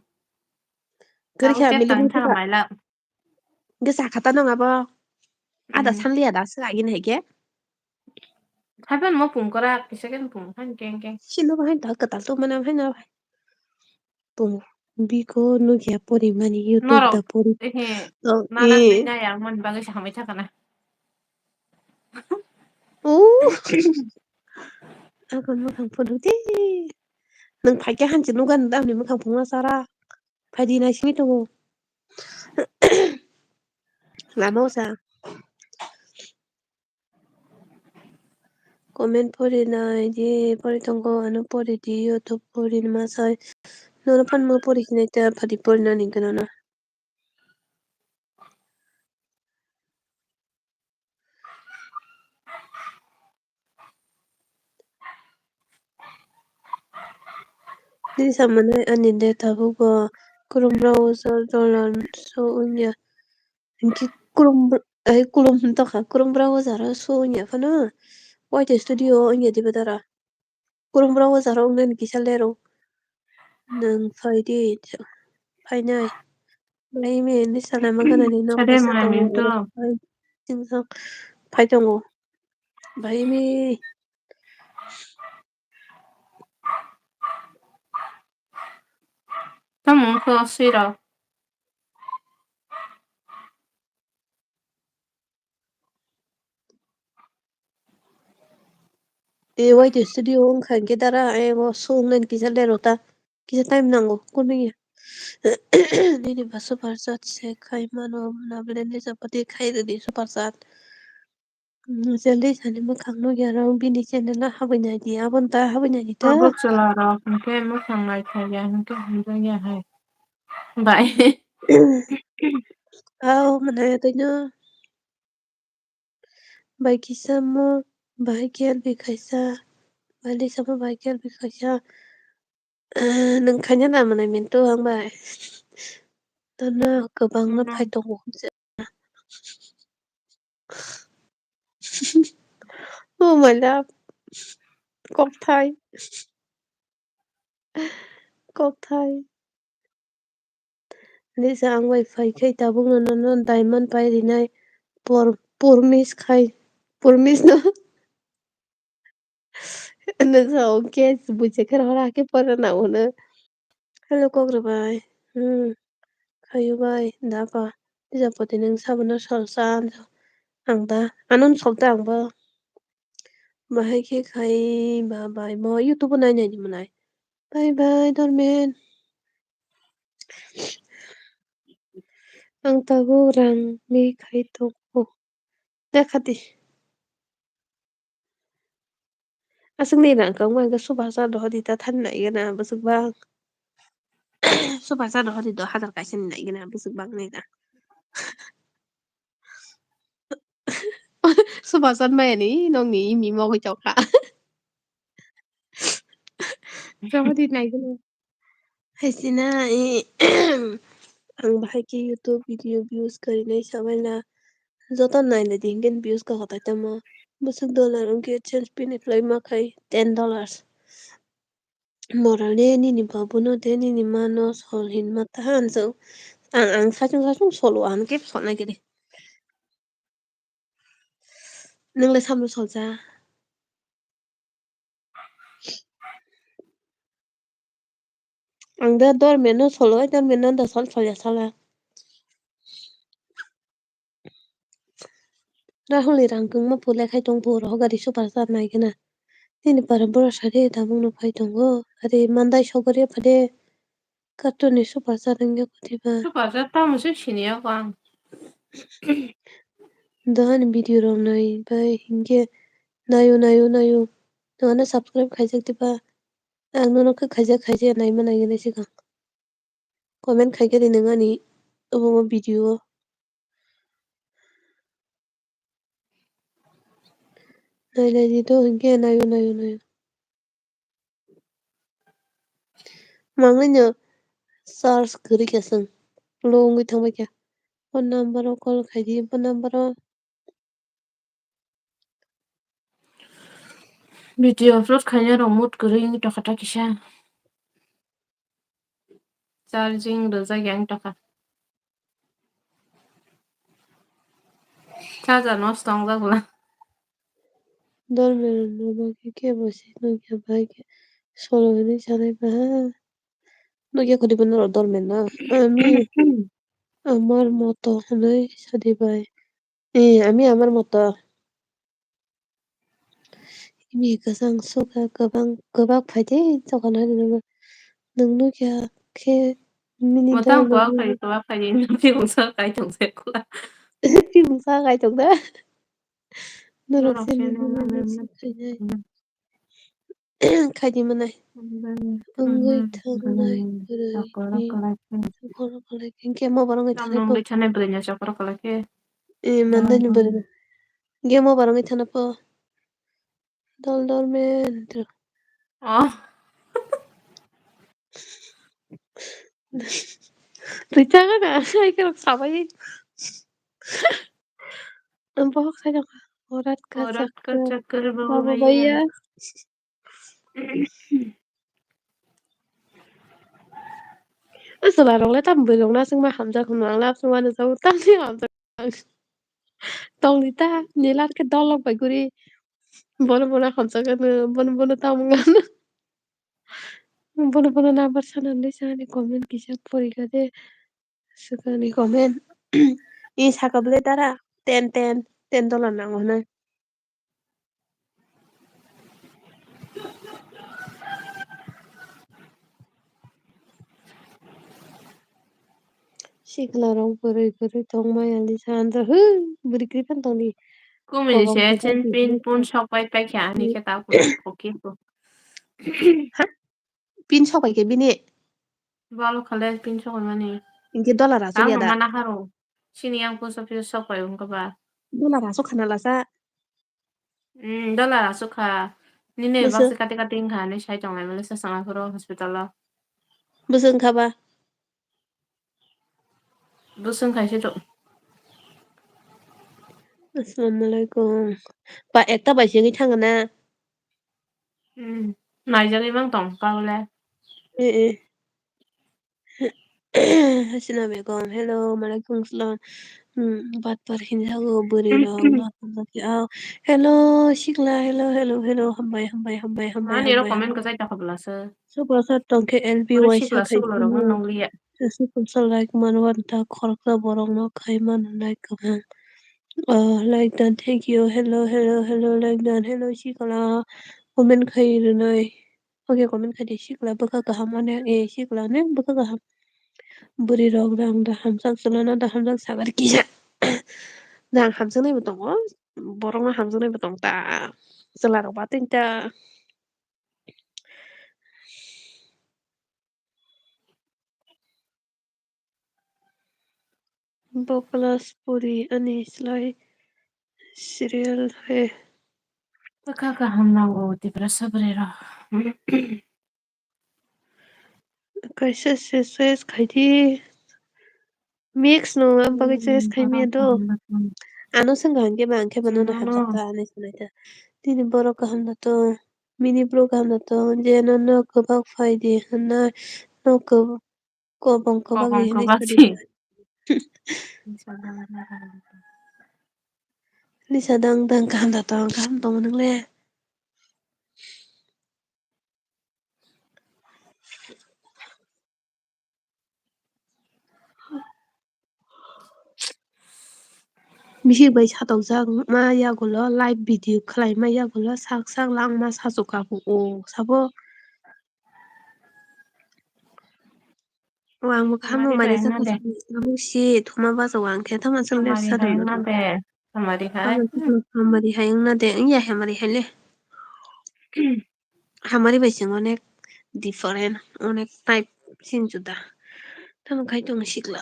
cái 나고 kha mi 깼다 lu 인타가 말라 cái sa khata no ngapa ada 음 san lia da sa gin he ke 하변 뭐 봄거라 비싸게는 봄한 깽깽 Sino ba hin ta ka ta tu mana hin na tum biko no kya pori mani youtube da 너로 pori 이렇게 to 나나 맨날 양만 bagay siya kami taka oh akon makang photo ti nang phai ka han chinu gan dam ni makang phunga sara phai di na simi to la mo sa comment pori na di pori tong ko anu pori di youtube pori ma sa no na pan mo pori kine ta phadi pori na ni kana na di samane anin de tabu ko kurum browser dolan so unya inki kurum ay kurum to ka kurum browser so unya fana White Studio nya di bedara kurum browser ongnen kisalero nang faidi fainai laimi ni salama kana ni nong 차례 pesa 뭐야 tongo oro 민도 fai tingsak fai tongo Baimi. Tamo ko 싫어. Wai di studio ang khan ke dara ngo song len kisa lerota kisa time nango kuning nini ba super sat se khai mano na blende sapati khai de super sat jaldi sani ma khangno ya rang bini chene na habanya di abon ta habanya di ta Abot selaro ke mo sangai kaya ke hindanya hai. Bye. ao mana ya tanya bai kisa mo bai kian bi khaisa bai li sama bai kian bi khaisa nोंखाnya na mana mintu ang bai tana kabangna phai tongo oh my love kok thai Lisa ang wifi kay tabung non diamond pai rinai purmis khai purmis no ano sa okay buje kar hora ke para na una hello kok ra bai kayu bai da pa dija pote nang sabana sal san ang da anon solta ang ba mahai ke khai ba bai mo youtube nai nai ni manai bye bye dormen ang tago rang mi khai to ko dekati asung ni rang kang wang ka subasa do di ta than nai ga na basuk bang subasa do di do hadar ka sin nai ga na basuk bang nei da subasan mai ni nong ni mi mo ko chok ka do di nai ga na hai sina e ang bahai ke youtube video views kari nai samai na joto nai na dingen views ka hota tama basuk dollar ang ke change pin apply ma khai $10 morale ni ni babu no de ni ma no sol hin ma ta han so ang sa chung solo an ke sol na gidi nang le sam sol ja ang da dor me no solo ai dor me no da sol ya sala rahul irang kung ma pula khai tong pu ro gari super star nai gana tini parambora sare da bung no phai tong go are mandai sogore phade katuni super star nge kutiba Super tamo se shiniya kwang. dan video ro nai bai hinge nayo dana subscribe khai jak tiba ang no ka khaja nai ma nai gane siga comment khai gari nangani abo video nai di to hinge nayo mangnya search kari kasang long thangba kya phone number call khai di phone number Video upload kanya remote kering to kata kisha. Charging doza yang taka. Charger no strong da bula. dorme no ba ke bosi no kya bai ke solo ni chane ba no kya kodi bana dorme na আমি আমার মতো নই সাদি ভাই আমি আমার মতো 이미 그 상수가 그박 파이팅 저거는 능력 약해 미니다 Matang kwa 능력 kai to kai ni pi usa kai tong se kula. 비무사가 정다 No no 노력세는 chene na 능력을 na. 쓰냐 가지만 응의 탕나이 그래 이 저거를 갱게 바람에 타네 Namnong 뻐 de chane brenya chakra kala ke. 만나는 버려 게뭐 바람에 타나 뻐 덜덜맨 들어 Oh, 늦잖아 이렇게 사바이 बहुत सारा औरत का aurat ka चक्कर chakar babu बाबू bhaiya. भैया Selalu tam belum langsung mah hamzah kumang langsung mana tahu tam ni hamzah tong lita nilat ke dolok baguri Bono-bono hamsagano, bono-bono tamungano. Bono-bono number sananनै sani comment kijak porigade sakani comment. I sakable tara $10 nangohna. Siklarong boरै tong maya lisa andra boरै kripan tongni kobong Kumunise kobong chin pin pun sokpai paikya ni kita pun koki tu. ha pin sokbai ke bini Balu kale pin sokpai mani. inke dollar aso Kang yada mana haro. Sini yang pun sokpai ung kaba. dollar aso khana lasa Dollar suka. Nini boso baksi kati ingka ni sai chong lai malisa sanga kuro hospital lo. boso khaba Busung kai situ. Assalamualaikum pa ekta bai singi thangana Naijali bang tong kau le. eh Hasina begum hello malaikum salam बात पर हिंजागो बोरै रं ना hello sikla hello Mani ro हामबाय komen ka sai ta kabla sa. soba sa tongke Oro LBY sa shikla khai suglo ro kumu nong liya. sasi kumsal like manwan ta khorka borong no khai man like kaman like that thank you hello like that hello sikla comment khai runai oke comment khai sikla baka kaham ane sikla ne baka kaham बोरै रं रां दाहाम साक्सुलना दाहाम जां सागार किजा 나 함성내면 또 뭐라고 함성내면 똥따 쓸라로 바띵따 बकलास पुरी अनि स्लाइ serial है Baka ka ham nang o ti prasa brero. कैसे सेस खाइथि mix नङा बागै सेस खाइमिया द आनो संगा hanke ba hanke bano na hamsakta ane sunaita tini boro ka hamna to mini bro ka hamna to jeno no ko bak faidi hanna no ko bong ko bagi Kobong ko hini sadi basi. lisa dang dang ka hamna to ka ham to nang le Misi bai sa tau jang ma ya gulo live video khlai ma ya gulo sak lang ma sa chuka bu o sabo wang mu kham no Samari mari hai sa na ka de. sabu si thuma ba sa wang khe thama sang le Samari sa hai ri na do de. Samari hai. thama sa mari hayang na de ya ha mari haile hamari bai sing onek different onek type sin juda thama khai tong sikla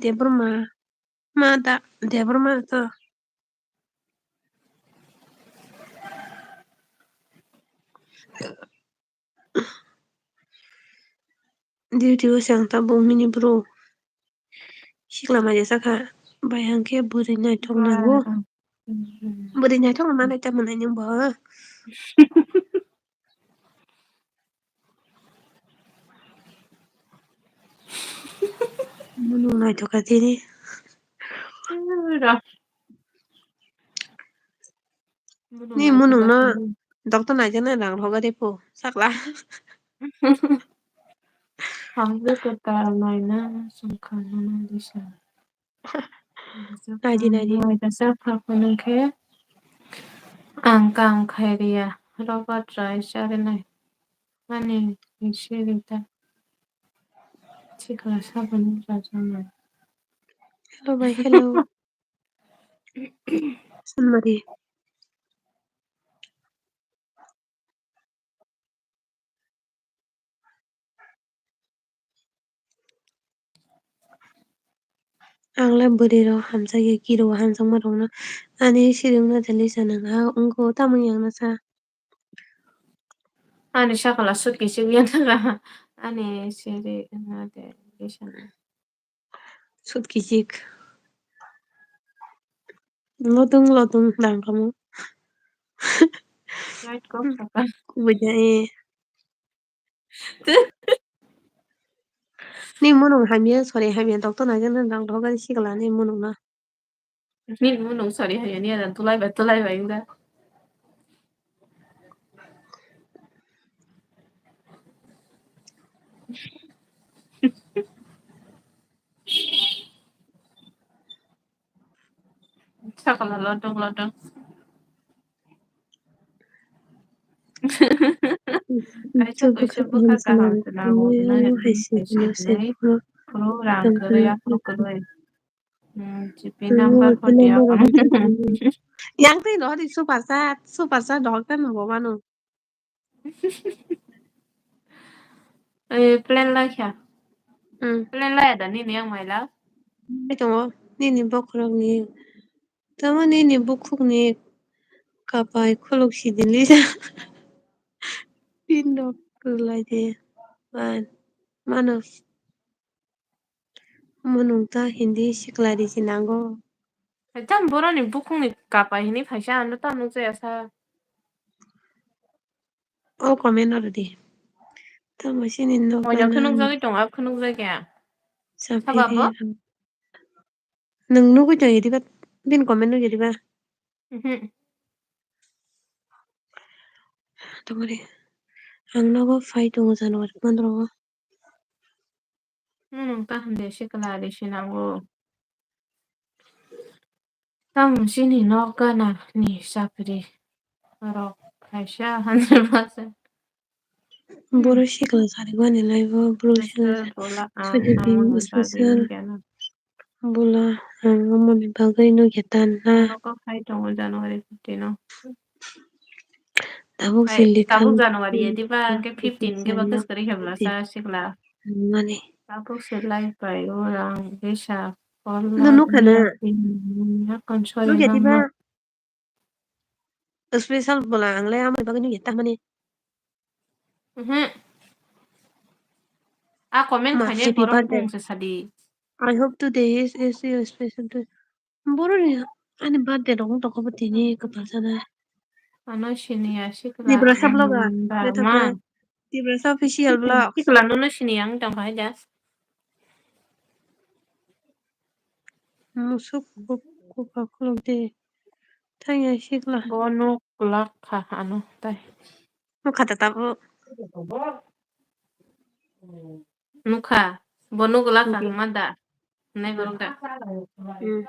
de broma ma da de broma to duty o sang ta bu mini bro sikla ma sa kha bai hang khe buri nai thong nango buri nai thong ma nai ta mun nai ba Munung nai to ka tini ni munung na doctor nai jana rang thoga de po sakla Hamza ko taramay na sungkan na disa. nai di Dasa kapunang kaya angkang kaya Robert Rai Sharinay. Mani Ishirita. Chikla sabun rajamay. hello bhai hello sun mari angla buri ro hamsa ye ki ro hamsang ma rong na ani sirung na thali sanang ha ungko tamang yang na sa Ani shakala suki shigyan Ani shiri na de ishan. sut ki jik lodung dang kamu Right ko saka. ku bja e Ni munung hamia sorry hamia doctor na gan dang thoga sigla ni munung na. Ni munung sorry haya ni dan tulai bai uda. Sakala lodong. Kaisa buka kaham tanago na kaisa nai pro rang kere ya pro kere. GP number ko dia kam. Yang ti lo di super sa doctor na bo manu. Plan la kya. Hmm. Plan la ya da ni yang mai la. Ito ni ni bokrog ni. Tama ni bukuk ni kapai khuluk sidili sa. Pin doctor la de. Manu munung ta hindi sikla di sinango. Jam bora ni bukung ni kapai ni phaisa anu ta nu se asa. O comment already. Tama sinin no Mo nyam khunung jagi tong ap khunung jagi ya. sapiri. Sababo? Nung nu ko jadi ba bin comment no jadi ba. Tunggu deh. Ang nago fight tunggu Januari mandro. Munung ta hande shikla de shinango. Tam shini no kana ni sapri. Ro phaisa 100%. Boro shikla sari gwani live bro shikla Special bola suje bi ang babi special gana. bola ang mo mi bagay no getan na Ano ko fight tong January 15 no. tabuk Ay sili tabuk khang January di ba ke 15 ke bagus kari habla sa shikla. mani Tabuk silai pai orang desa pola nunu kana niya pinya nu konsol jadi ba nama. special bola ang le am bagay no getan mani A komen ma khanye happy borok birthday bung se sadi. I hope today is your special day boro ni ani birthday dong to ko tini kapal sana Ano shini ya di shikla berasa vlog beta dama. pa di berasa official vlog Shikla no shini yang dang hai jas. musuk ko ko de tanya shikla Bono kulak ha ano tai. mo kata tabu Nuka bono kulak ha okay mada. Nai borok da. hmm.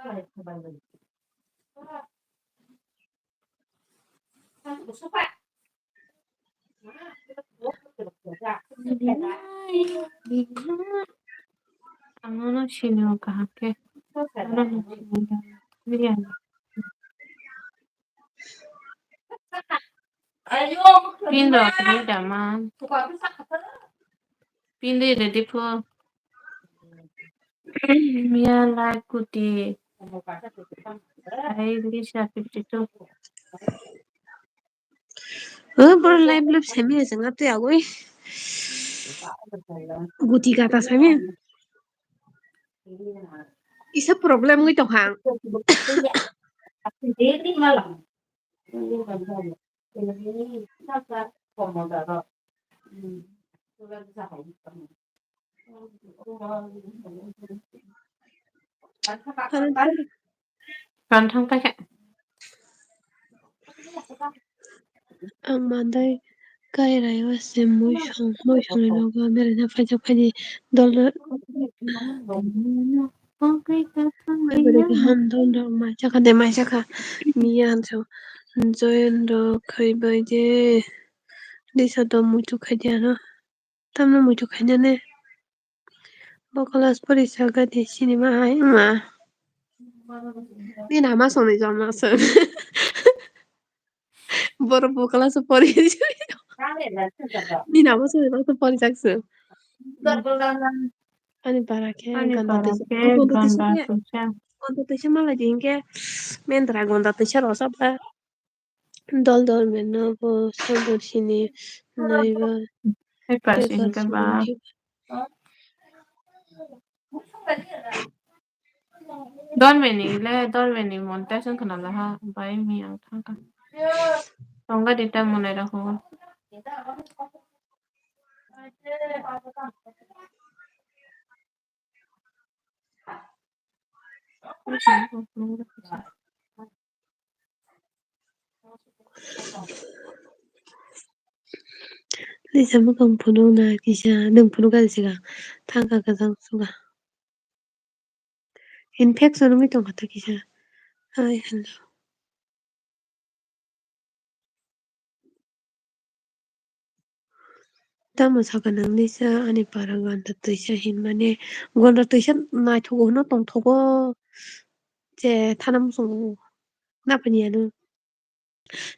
Ano shini o kaha ke. Ano shini ya. Pindo ni dama. Pindi ready po. Mia like kuti. Ay Lisa 52. Boro live live semi asa ngatu ya gue guti kata semi isa problem gue to hang parang Pantang pakai. ang manday kay rayo se muy shong lo ga mere na faji dollar kay bere ka han dollar ma chaka miyan so join do kay baje disa do mutu khaja na tamna mutu khaja ne bokalas pori saga de cinema hai ma ni nama sone jama so boro bokalas pori ni nama sone to pori sakso ani barake Ani ganda para tesi ke ganda tesi ganda ke susah. ganda tesi malah jengke mentra ganda tesi rosa pa dol menna bo sabur sini naiba Hebat sih bekar ke ba. sunji Don meni monte sen kenal lah ha. Bayi mi yang tangka. Tongga dita mulai dah ho. Lisa mukhang phunona kisa nung phunugal siga thangka kazang suga infection mi tong kata kisa ai hello tamo saga nang Lisa ani paragan ta tuisa hin mane gonda tuisa nai thogo no tong thogo je thanam sung na pani anu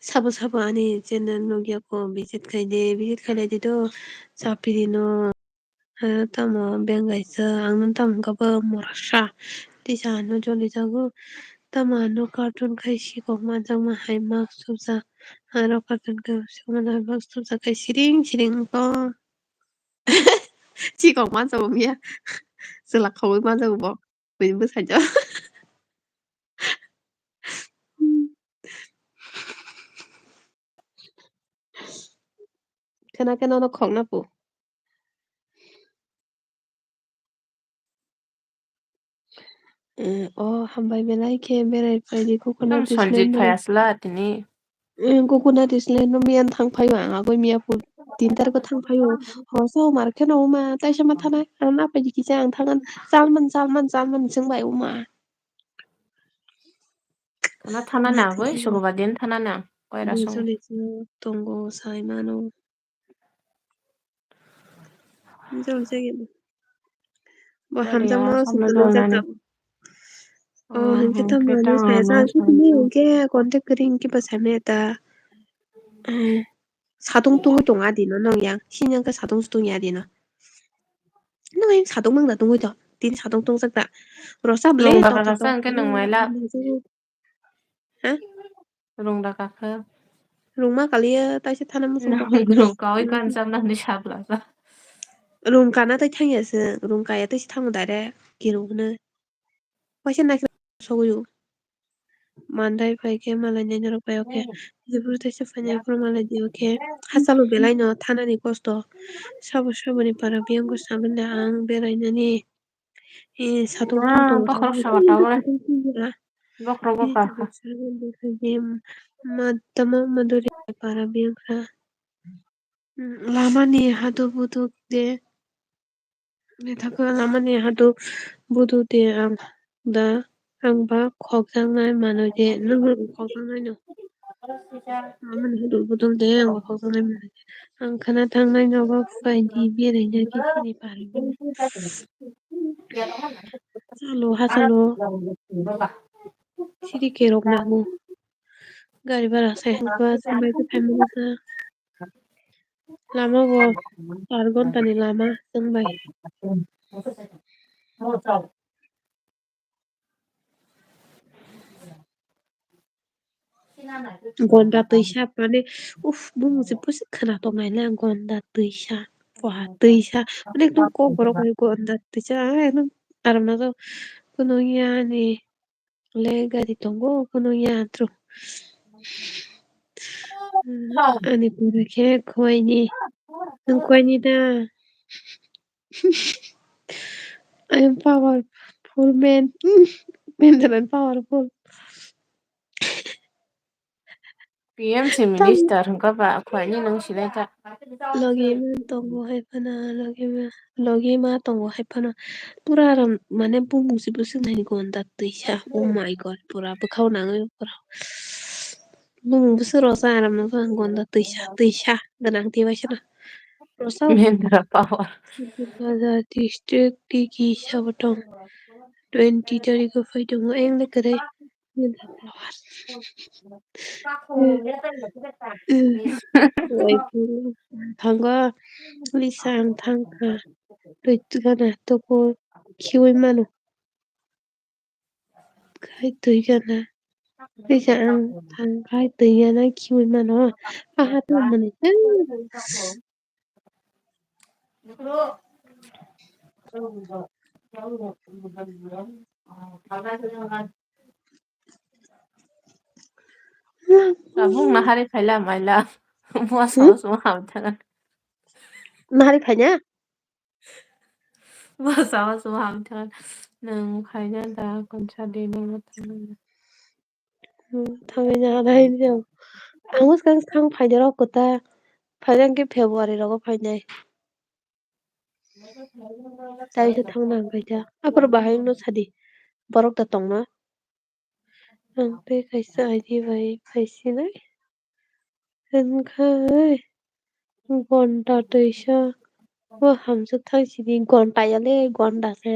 sabu sabu ani channel no gya ko visit khai de do chapiri no tamo bengai sa angnon tam ka ba morasha Lisa no joli jago tama no cartoon khai si ko ma jang ma hai ma subsa aro cartoon ka si ko ma jang ma subsa khai siring siring ko chi ko ma jang mi sự là khối ma jang bo mình bước sai cho cái nó không na bu hambai belai ke berai pai di Tam coconut soljit island no phayasla tini. coconut island no mian thang phai wa nga goi mia pu tin tar ko thang phai ho so mar ke no ma tai sa ma thana an na pa ji ki chang thang an salman sing bai uma Kana thana ma na ti goi suruba din thana na. Koi ni rasong. so le tongo sai ma no jol se ge bo ham Bari jang yang ma su samna tu dol ja nani. ta hình Hmm, tam ma kita ni sa sa ano su sa. ni ke contact ring ki pa sa me ta 사동동의 동아리는 너양 신년가 사동수동이 아니나 너양 사동망다 동의도 딘 사동동 sakta Rung rosable da tok tok tok kakasang ke nang maila. ha Rung da kakak. ruma kalia ta se thana musung Nang toke rung kawai kan samna ni sabla sa. rum kana ta thangya se rum kaya ta thang dare kiruna paisa na sogu mandai pai ke malai ne ro pai oke jibur ta se fanya pro malai di oke hasalo belai no thana ni kosto sabo ni para biango samenda ang belai nani 사동통 Ah, 동거 bakrok 사동통 sa 또 katawa. 사동통이라 Bakrok 이 ka. 저거 사람들 그게 맞다마 마도리 바라비앙카 라마니 하도 부두데 메타카 라마니 하도 부두데 앙다 앙바 걱정날 만하게 누구 걱정나뇨 라마니 하도 부두데 앙바 걱정날 만하게 앙카나 당나이 너가 파이디 비레냐 기시니 바라비 살로 하살로 시리 계록나고 गाडी भाडा सायंका sampai family lama wo 4 घन्टा नि लामा जोंबाय गन्दा दैसा माने उफ बुंजोबोसो खोनासंनायलाय आं गन्दा दैसा बहा दैसा माने एकदम क'कराव गन्दा दैसा एकदम आरामनो kuno yani legari tongo kuno yatro ani pura ke khoini nang khoini da I am powerful man man powerful PMC tam minister ka ba khwai ni nang silai ka. logiman tongo haipana logima tongo haipana puraram mane bumusi busi nani gonda tuisha oh my god pura bukhaw nangai pura bum busi rosa aram no gonda tuisha ganang tiwashana rosa Mendra power. baza district tiki sabatong 20 tari ko fai tongo eng le kare wai puru thanga lisan thangka tuigana toko kiwi manu kai tuigana lisan thang kai tuigana kiwi manu aha tu mani Sabung na hari phaila maila. Mua hmm sawas mo ham thangan. mari phanya Mua sawas mo ham thangan. नोंखायनो दा खनसादि नोङो थांनांगौ थांनायनो हानायनो आंबो थां फाइनेलाव 그때 발연기 페브रु아리라고 फाइनाय 다이소 थांनो फैसा 앞으로 바행로 사디 버럭다 똥나 앙페 가이스 아이디 바이 फाइसिनाय होनखाय घन्टा दैसा हामसो थांसिनि घन्टायालै घन्टासो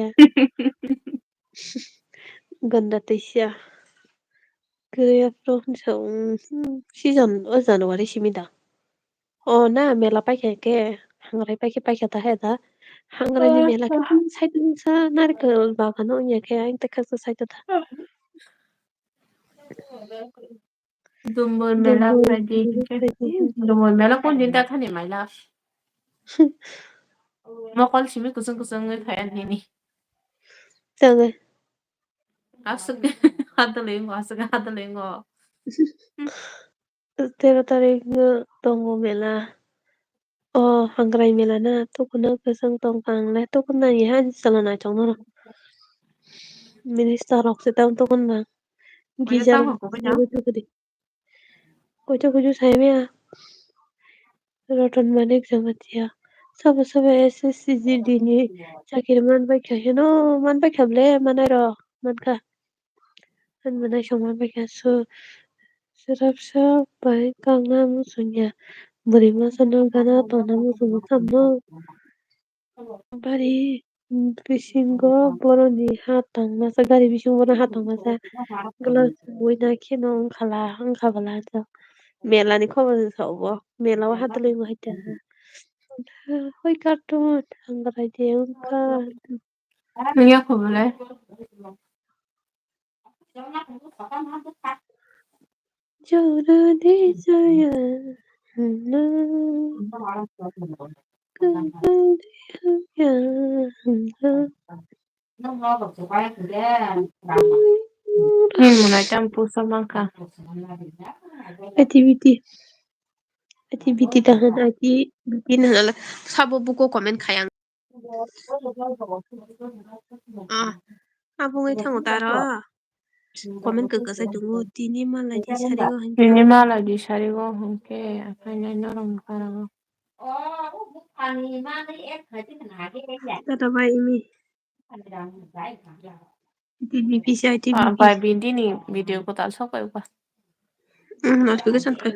घन्टा दैसा गैयाफ्राव सिजन जानुवारिसिमिदा ना मेला पाइखायाखे हांग्राय पाइखाता हेदा हांग्रायनि मेलाखे साइदसा नारकोल बागानाव याखे आं तेखासो साइदता Dumbbell मेला दुमबुर Friday Dumbbell मेला कौन दिन था नहीं माइला मकल सिमी कुसुं कुसुं खाया नहीं जोङो asuk hadalengo asuk hadalengo 13 तारिख दङ मेला हांग्राय मेलाना थुकुनो गोजों दंफांलाय थुकुनो इहा सालानाय दङ मिनिस्टार अक्सिताव थुकुनो Oye, गिजार estamos con ya. Kuchu kuchu saimia Ratan Manik Jamatia सब सब SSCGDनि साखिर मानबायखायो न मानबायखाब्ले मानाय र मानखा होनबानाय सम मानबायखासो सोराबसा बाय गांना मुसुनिया बोरै मा सानो गाना दना मुसुनो सामनो बारि बिसिंग बर'नि हाथांनासा गारि बिसिं बर' हाथांनासा ग्लास बयना खेनो ओंखाबाला मेलानि खबर सावो मेलाव हादले हायता हय कार्टुन हांग्रायदे उनखा Niya ko bale. जरा दे जाया Nin mo na dyan po sa mangka. activity activity tahan activity na sabo buko comment khayang abungay tango tara comment kagkasay dungo tini malay di sarigo hanka Minimala di sarigo hongke. Apay na norong parang. tata bay imi TVP siya TVP Bay bindi ni video ko tal so kayo pa. notification pa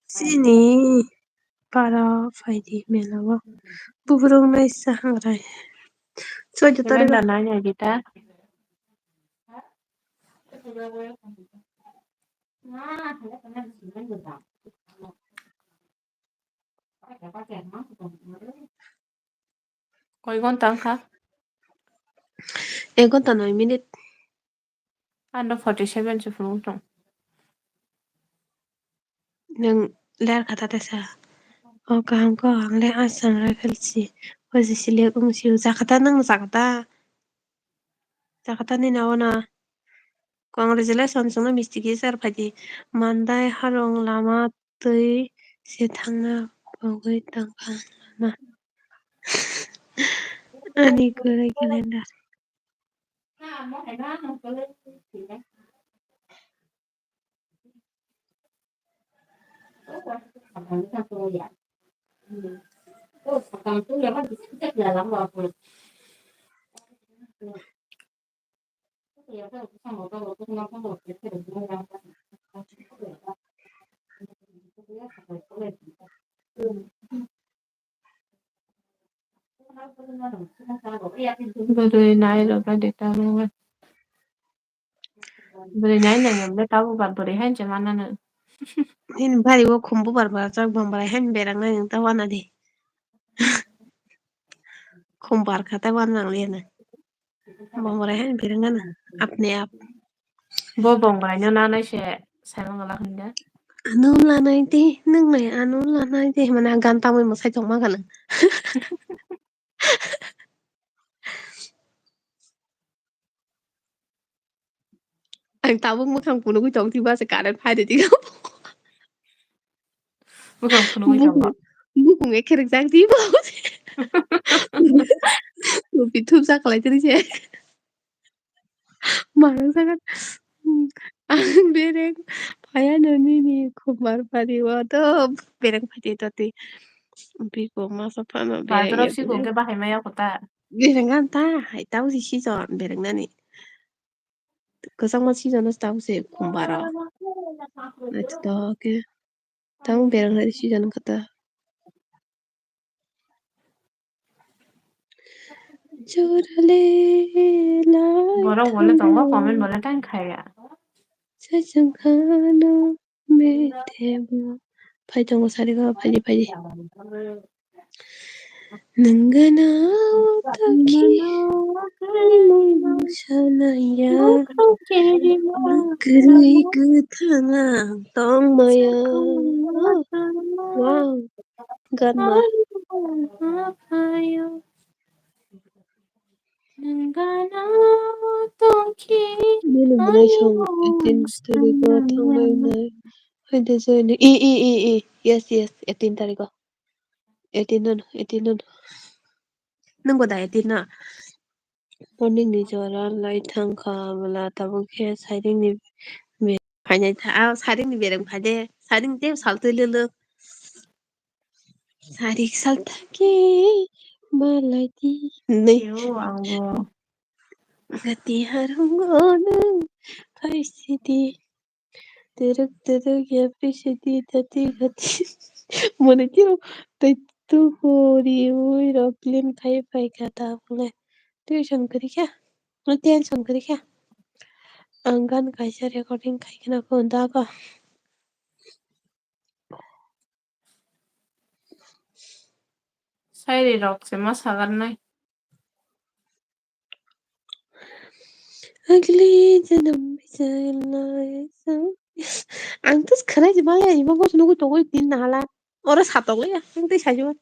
sini para faidi melawa buburong na isa hangray so ito Ganda talaga na niya kita. Koy gontang ka? egon tanoy minute Ano 47 sa frutong. nang ler kata tesa o kahang ko ang le asan rakalsi posisi le kung siu zakata nang zakata ni nawana congratulations sung mistiki sar phadi mandai harong lama tui se thangna bogoi tangka ma ani kore calendar Bari nai ro ba de ta mo. Bari nai na ngam le ta bu ba bari han chama na na. hin bari wo khumbu barbar chak bambara hen berang na ta wana di khumbar khata wana lena bambara hen berang na apne ap Bo bong ba nyo na na se sa lang la handa. anu lanai ti nung mai anu lanai ti mana ganta mo masai chong ma kana ang tawong mo khang puno ko chong ti ba sa karan phai de ti Bukan punuh jawab. Bukan kerek jangti mau. Lebih tuh sakala jadi sih. Marang sangat. Ang bereng payanan ini kumar padi waduh bereng padi tadi. Bigo masa pana Và bereng tôi đọc ya sĩ của bereng. cái bà hay mày của ta. Bereng kan ta hai tahu sih season bereng nani. Kasang masih season tahu sih kumbara. Itu dah ke. Tahu bereng dari season kata. Chorale lai Bora बोले तो वो comment thang बोले time खाएगा. 사정하는 매대모 발정어 사리가 빨리빨리 능가나 어떻게 멍샤나야 그의 끝하나 똥마야 와우 간마 Nina Malaysian etin tariga tanglay na hay design yes 18 tariga 18 nun nang goda 18 na morning ni jora lai thang kha mala tabuk he siding ni me phai tha siding ni bereng phai de siding te sal tu le sari sal tha ke malai ti nei Chịu ăn bùa. gati harungono परिस्थिति तिरक या परिस्थिति तति गति mana tiro tu hori oi ro plane pai kata pula tuition kari kya tension kari kya anggan kaisa recording kai kena ko da ka Sai đọc sẽ mất sagan này. अगले जन्म में चलना ऐसा ang tus kare di bala iba ko sunugo to ko tin nala ora sato ko ya ang tis sajo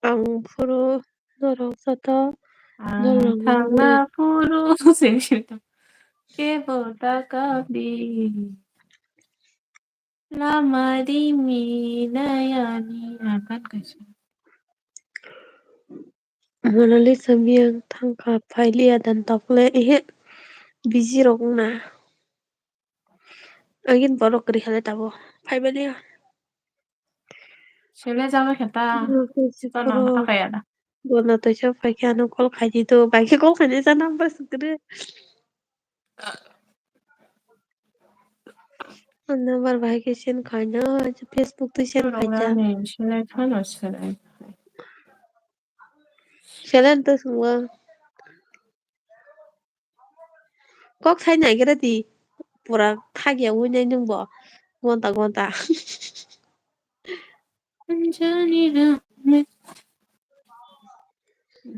ang puro norong sata norong Thằng ngure na puro 생실다. 깨보다 가비. 라마리미 나야니. Kan kasi. monali sambiang thangka phaili adan tokle ehe busy rong na agin borok kari khale tabo phaibali Sila যাবে খেতা. Sito na puro makakaya na. bona to cha phai kya no kol khai di to bai ke kol khai ne sa number sukre number bai ke sen khai na facebook to sen khai ja 그러면은 sila kano sila. selan to sungwa kok khai nai kira di pura thagya wunai nung bo gonta Anjanira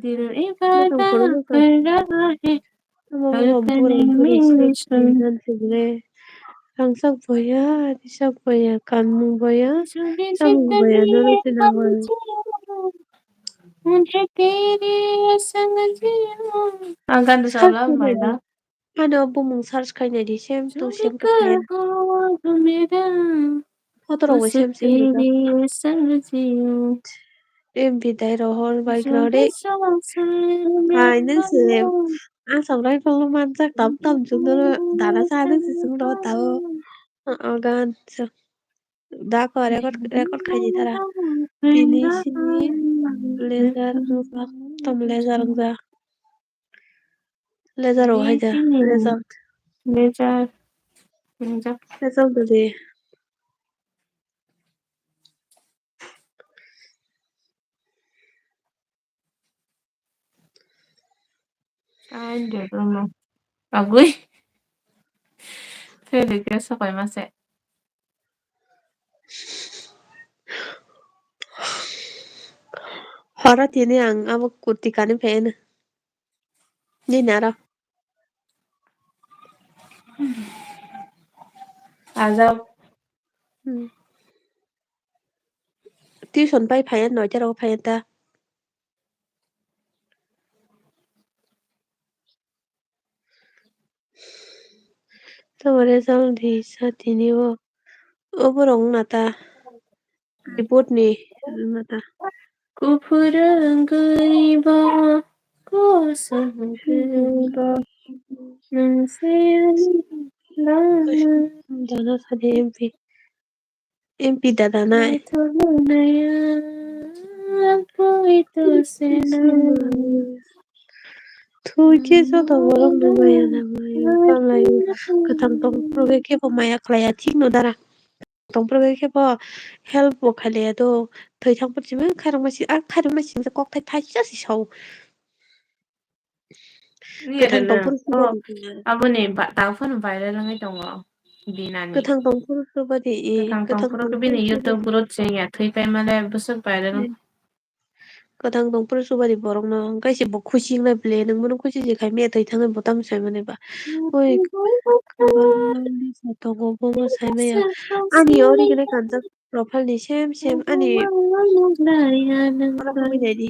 Dil Batang इबादत pura no ka कर रहा है tama हर mo तने pura में sep सुन nan sigre ang sak boya disak boya kanmu boya सुबह से samu boya no no कभी हम tinawal जियो मुझे तेरे संग जियो ang ganda sa search ulam khai may di na ano bumung search khai na di जो भी sem to कर khayan हो मेरा photo ro बस sem ro da तेरे संग जियो em bi dai ro hor bai जो ro de भी सांसें khai nên मेरा sự ăn xong đấy phong long man chắc tắm tầm chúng nó đã ra đến sự sống đó tao organ đã có record khai gì ta ra finishing laser ngpa tom laser ngza laser ro hay ja result Laser, laser. result de Saan được mo? Agoy. Pwede ka sa kay mase. hora tiene ang amo kurti kanin pen ni nara Azaw. tuition pai phayan nói cho đâu phayan ta Tawari saldi satini wo. Oborong nata. Report ni nata. Kupurang gariba, kosong gariba, nansayani lana. Dana sadi MP. MP dada nai. Matulunaya, aku itu senang. Thuki so to borong na maya na mayo palayo. Katang tong proge ke po maya klaya thik no dara. Tong proge ke po help bo khale do. Thoi thang po chime kharang ma si a kharang ma sing sa kok thai thai cha si sau. Katang tong pro su ba di. Abone tangfon viral ngai tongo binani. Katang tong pro su ba di. Katang Katang tongporo tong ke pro bini su ba YouTube di. growth chenya thui pai male busuk viral. Katang tong pro su ba di borong na. Kai si bo khushi ngai ble nang mo khushi ji khai me thoi thang bo tam sai mane ba. Oi kabali sa to go bo mo sai me ya. Ani ori gane kanjak profile ni same ani orang kami jadi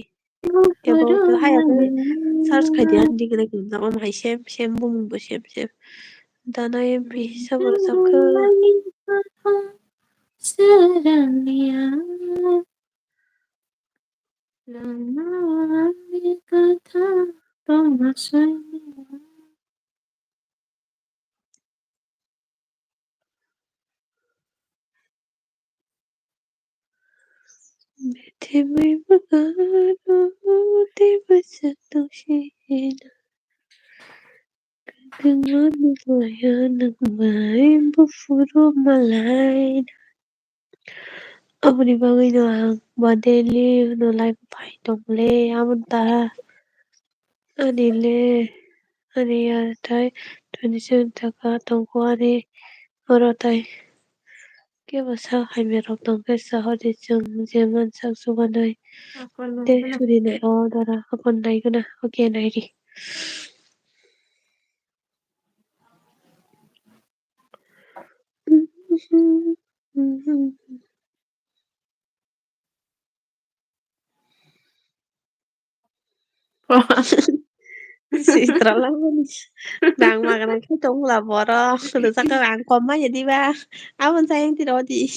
about the higher search khai dia di gane kanjak am hai same bum bo same dana MP sabar sakhe Serangnya lama kata pemasanya. bethe mai magano te basatu shina dengan layanan main bufuru malai Abuni bangai no ang badeli no lai pai tong le amunta anile ani ya tai 27 taka tong ko ani oro tai ke basa hai me rok tong ke sa ho de chung jeman sak su banai Aku te lupa suri nai o dara akon nai kana oke nai ri si terlalu manis Bang makanan cái trống là bò đó được sao các bạn còn mấy giờ đi ba áo bên sang thì đó đi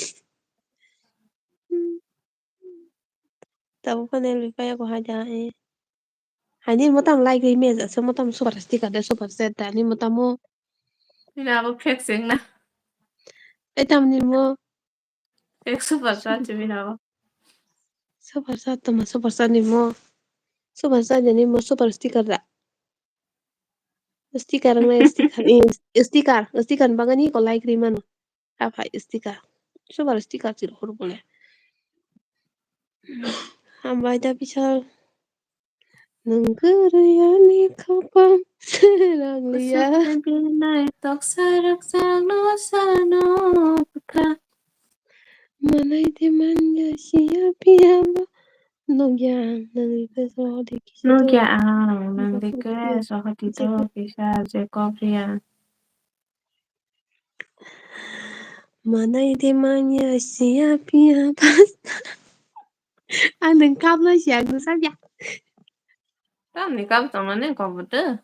tao có nên bị phải có hai gia hai ni mo tam like cái mesa so mo tam super sticker de super set ta ni mo tam mo Ini aku fake sing na. ai tam ni mo Fake super chat bina ako. super set tam super set ni mo super set ni mo super sticker da sticker na sticker sticker bangani ko like ri mano apa sticker super sticker chỉ hor bole ambai da bisal nungguryani kapang serang Kusuk liya binay tok sarak sang no sano pagka. manay di manya siya piyama Nung nangipesa di No kisado kya ang nang request ako dito kisa Jacob yan. Manay di manya siya piyama Anong kam na siya kung saan niya Kami kap tong na ko buta.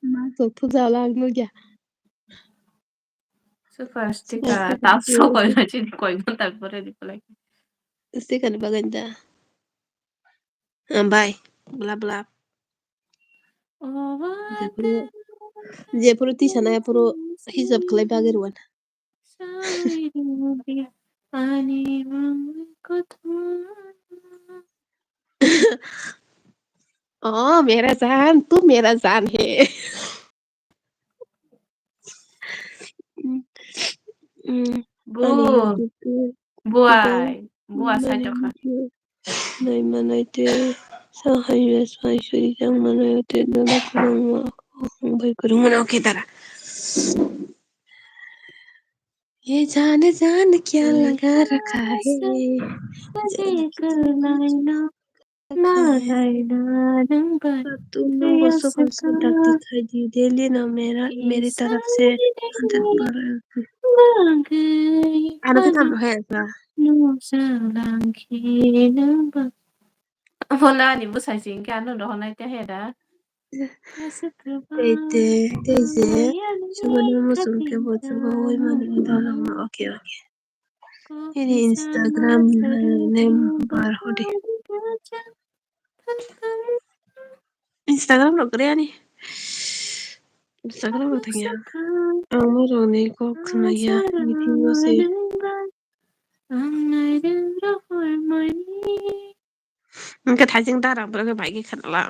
masuk puzaw lang no kya Super Super sticker sticker tapso ko na chin ko yung tapore di pala. sticker na maganda bye bla bla Oh, Jepuro ti sana ya puro hizab kalay bagirwan Oh मेरा जान तू मेरा जान है Ani Bu, YouTube ko ikaw buhay. Buwas sa manay ka. Nay manay te sa hayas ay siyang manay te dala kurang mo ako bay kurang mo na okay tara ये जान क्या लगा रखा है जान Di जान na रखा है na ng तुम लोगों baya सुबह से डक sa दिखाई दी डेली ना मेरी तरफ से isang 100 bagay ano kita pala है sa no sa langit ng Wala, di ba sa singka ano do na ite heda. 데이트, 데이즈, 주문을 무슨 게 Kabhi 뭐죠? 왜 많이 kabhi 달라나? 오케이, 오케이. Kabhi ini sama Instagram tere nem bar hodi. baat baja thakam Instagram lo kere ani. Instagram lo tanya. sakam Amor oni ko khnaya meeting lo se. उनका थाइजों दारा बरगे भाई के खनला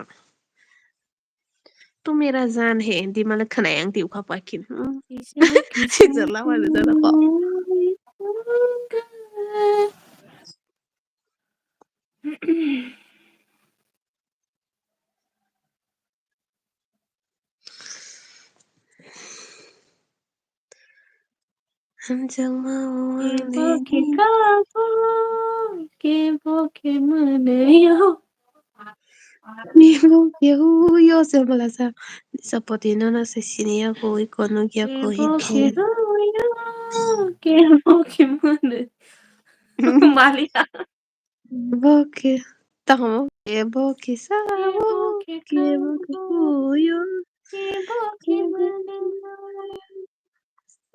तू मेरा जान है दी मला खनायांग ती उखा पाकिन सिजरला वाले जरा को हम जमा वाले नी ni lo que yo se mala sa sapoti no na se sinia ko ikono kia ko hite Malia. boke tamo e boke sa wo ke boke yo ke boke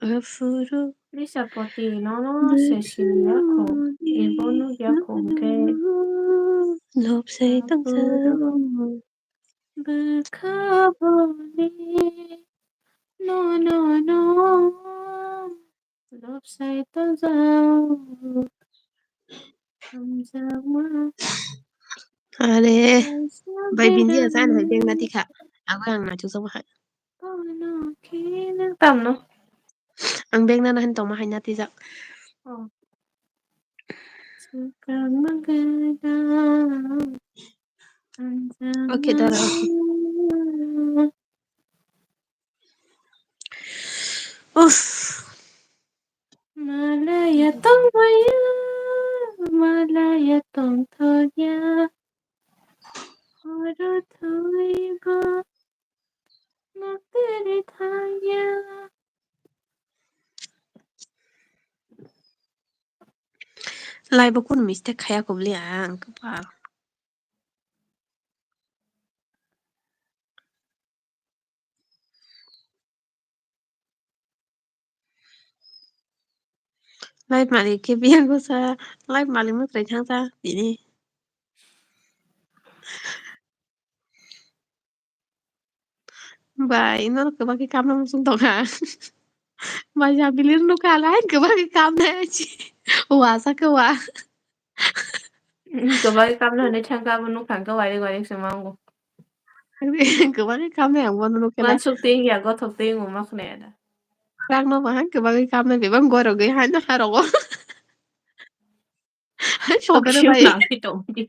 afuru Lisapotino no sesiniako ibono yakonge Lopsay tang sa aburo bekaboni no no no lopsay tazao amzama Are bay bindi tasabira asan hay beng nati kha ako ang na chusong ha kono kina tamno ang beng na nahan tong mahay nati jak oh suka magana okay amzama dara okay uff Malaya tong maya, malaya tong thoya, horo thoiba, nakere thaya. lai ba kun mistake khaya ko bli ang pa lai mali ke biang ko sa lai mali mu trai chang sa ini bai nó ke ba ke kam nam sung tong ha bai ja bilir no ka lai ke ba ke kam na chi wa sa ke wa Kabay kam na ne chang kam nu kan ka wari wari sumango. ke ba ke kam na ang won no ke Man la suk ting ya go thok ting umak ne da. rang no ba ke ba ke kam na be bang go ro ge ha na ha ro go cho Oh cái đó kiu vậy na ki tong di.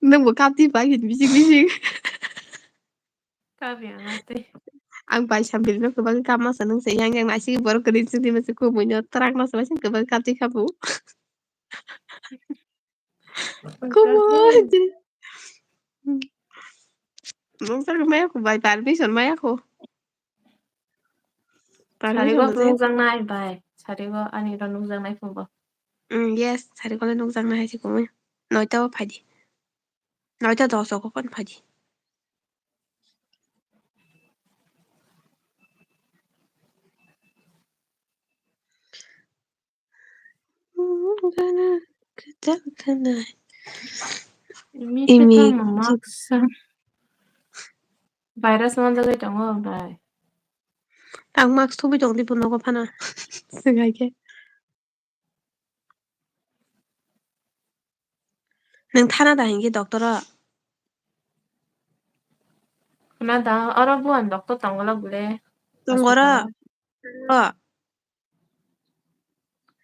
nâng một cam tiếp phải nhìn bising Ka biang ate. ang pai sambil no kebagi kama seneng sayang yang nasi baru kedin sini masih ku munyo terang no sama kebagi kati kamu Ka kumo he. aja nung sa may ako bay permission may ako Sari permission go mo nung sa'yo jang nai bai. Sari go ani ro nung jang nai phung bo. yes sari ko lang nung sang na hay si kumo nói tao phải đi nói tao đó số có con phải đi Mi se imi kam maksa. Virus man jaga tong ho bai. ang max thu bi dong di puno ko phana singay ke nang thana da hingi doctor Kanada arabuan doktor tanggalog le tongora hospital.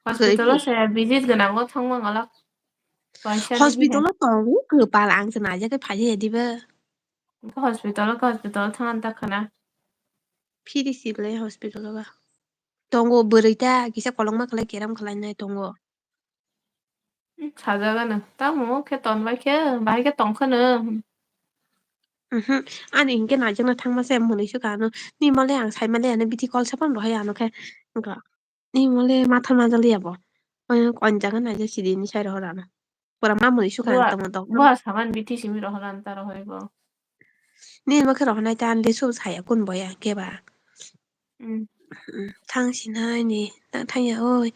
Hospital garibi se visit ganang go thangma ngalak paisa ni hi he. hospital tong cứ pa lang sana ja cái phải gì đi ba Ka hospital thangan ta khana. PDC le hospital ga tongo berita kisa kolong mak le keram khalai nai tongo Chajagana ta mo ke ton bai ke tong khana. ani hinge na jang na thang ma sem moni su ka no ni ma le ang sai ma le na biti call sa pan ro ya no ke ga ni ma le ma tha ma ja le bo kon jang na ja si din sai ro ra na pura ma moni su ka Bua tong tong bua saman biti simi ro halan ta ro hoibo. นี่มันคือดอกนายจานได้สู้ใส่กุนบ่อยเก็บอ่ะ 음. 당신아니 당야 어이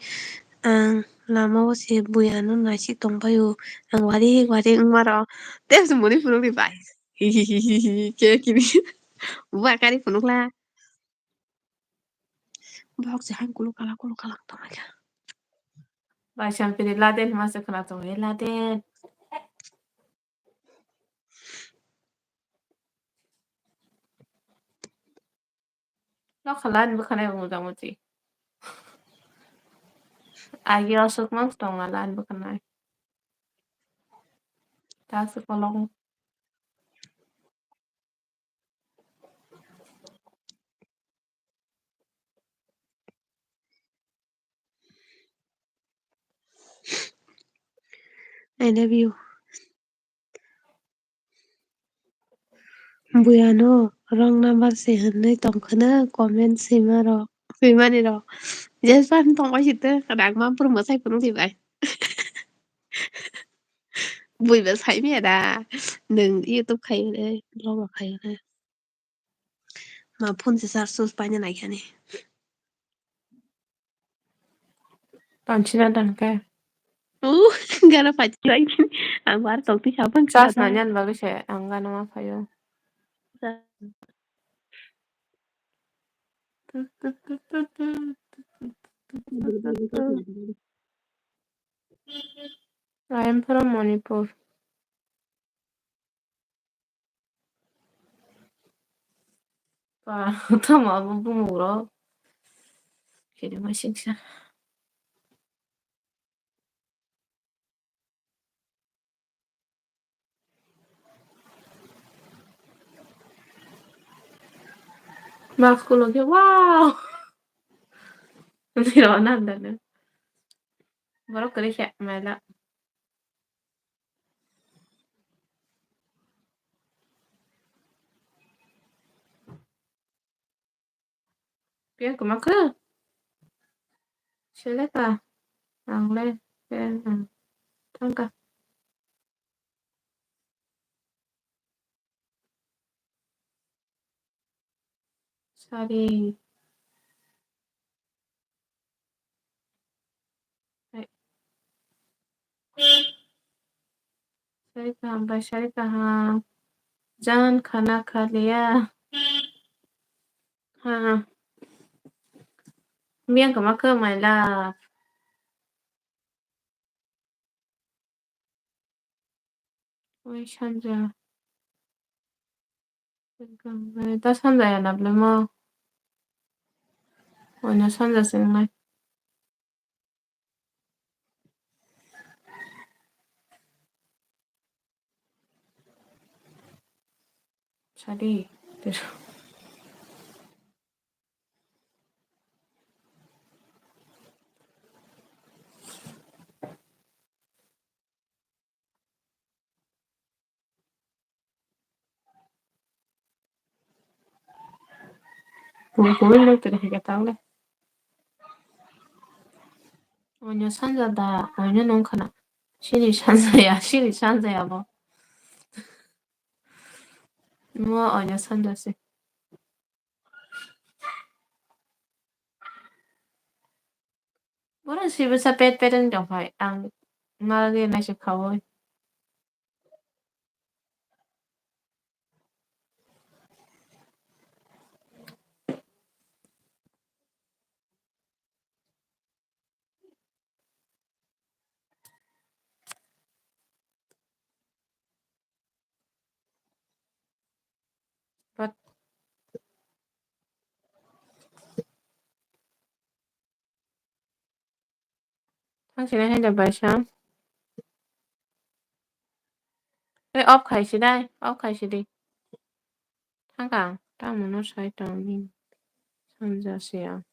ang lama si buya no na si tong payu ang wari ngmaro tem su muni funuk di bai ke kini wa kari funuk la bok se han kulu kala tong la Başan pidi laden masa kena tu laden. Lo khalan bu khana muda muti. Agi asuk mang tong lan bu khana. Ta su kolong. I love you buya no wrong number se han nei tong khana comment se maro fi mani ro yes pan tong pa chite kadang ma pur ma sai funuk di bai bui ba sai mi da đừng youtube khay đây lo ba khay đây mà phun se sar sus pa nya nai khani Ton china dan ka. Gara pati lagi. Ang war tong ti siapa Sas kata. nanyan bagus ya angga nama payo. I am from Manipur. 와, tamam bu muro. Kiri masingsa. Maskulo ke wow. Hindi ro nanda na. Baro kari siya mala. Pian kumaka. Sila ka. Ang le. Pian ang tangka. Sorry. Ay. Sorry ka ha. Jan खाना खा लिया हाँ miệng của mắc cơm mày là ôi 산자 잠깐만 또 산자야 나블마 오늘 산자 생말 자리 대로 고일로 들으시겠다 그래 오늘 산자다 오늘 농카나 시리 산자야 뭐 오늘 산자지 뭐는 집에서 빼는 정말 안 말게 나시 가워 but 당신의 핸드바이션 왜 업카이시다 업카이시디 한강 다음은 사이트민 산자시야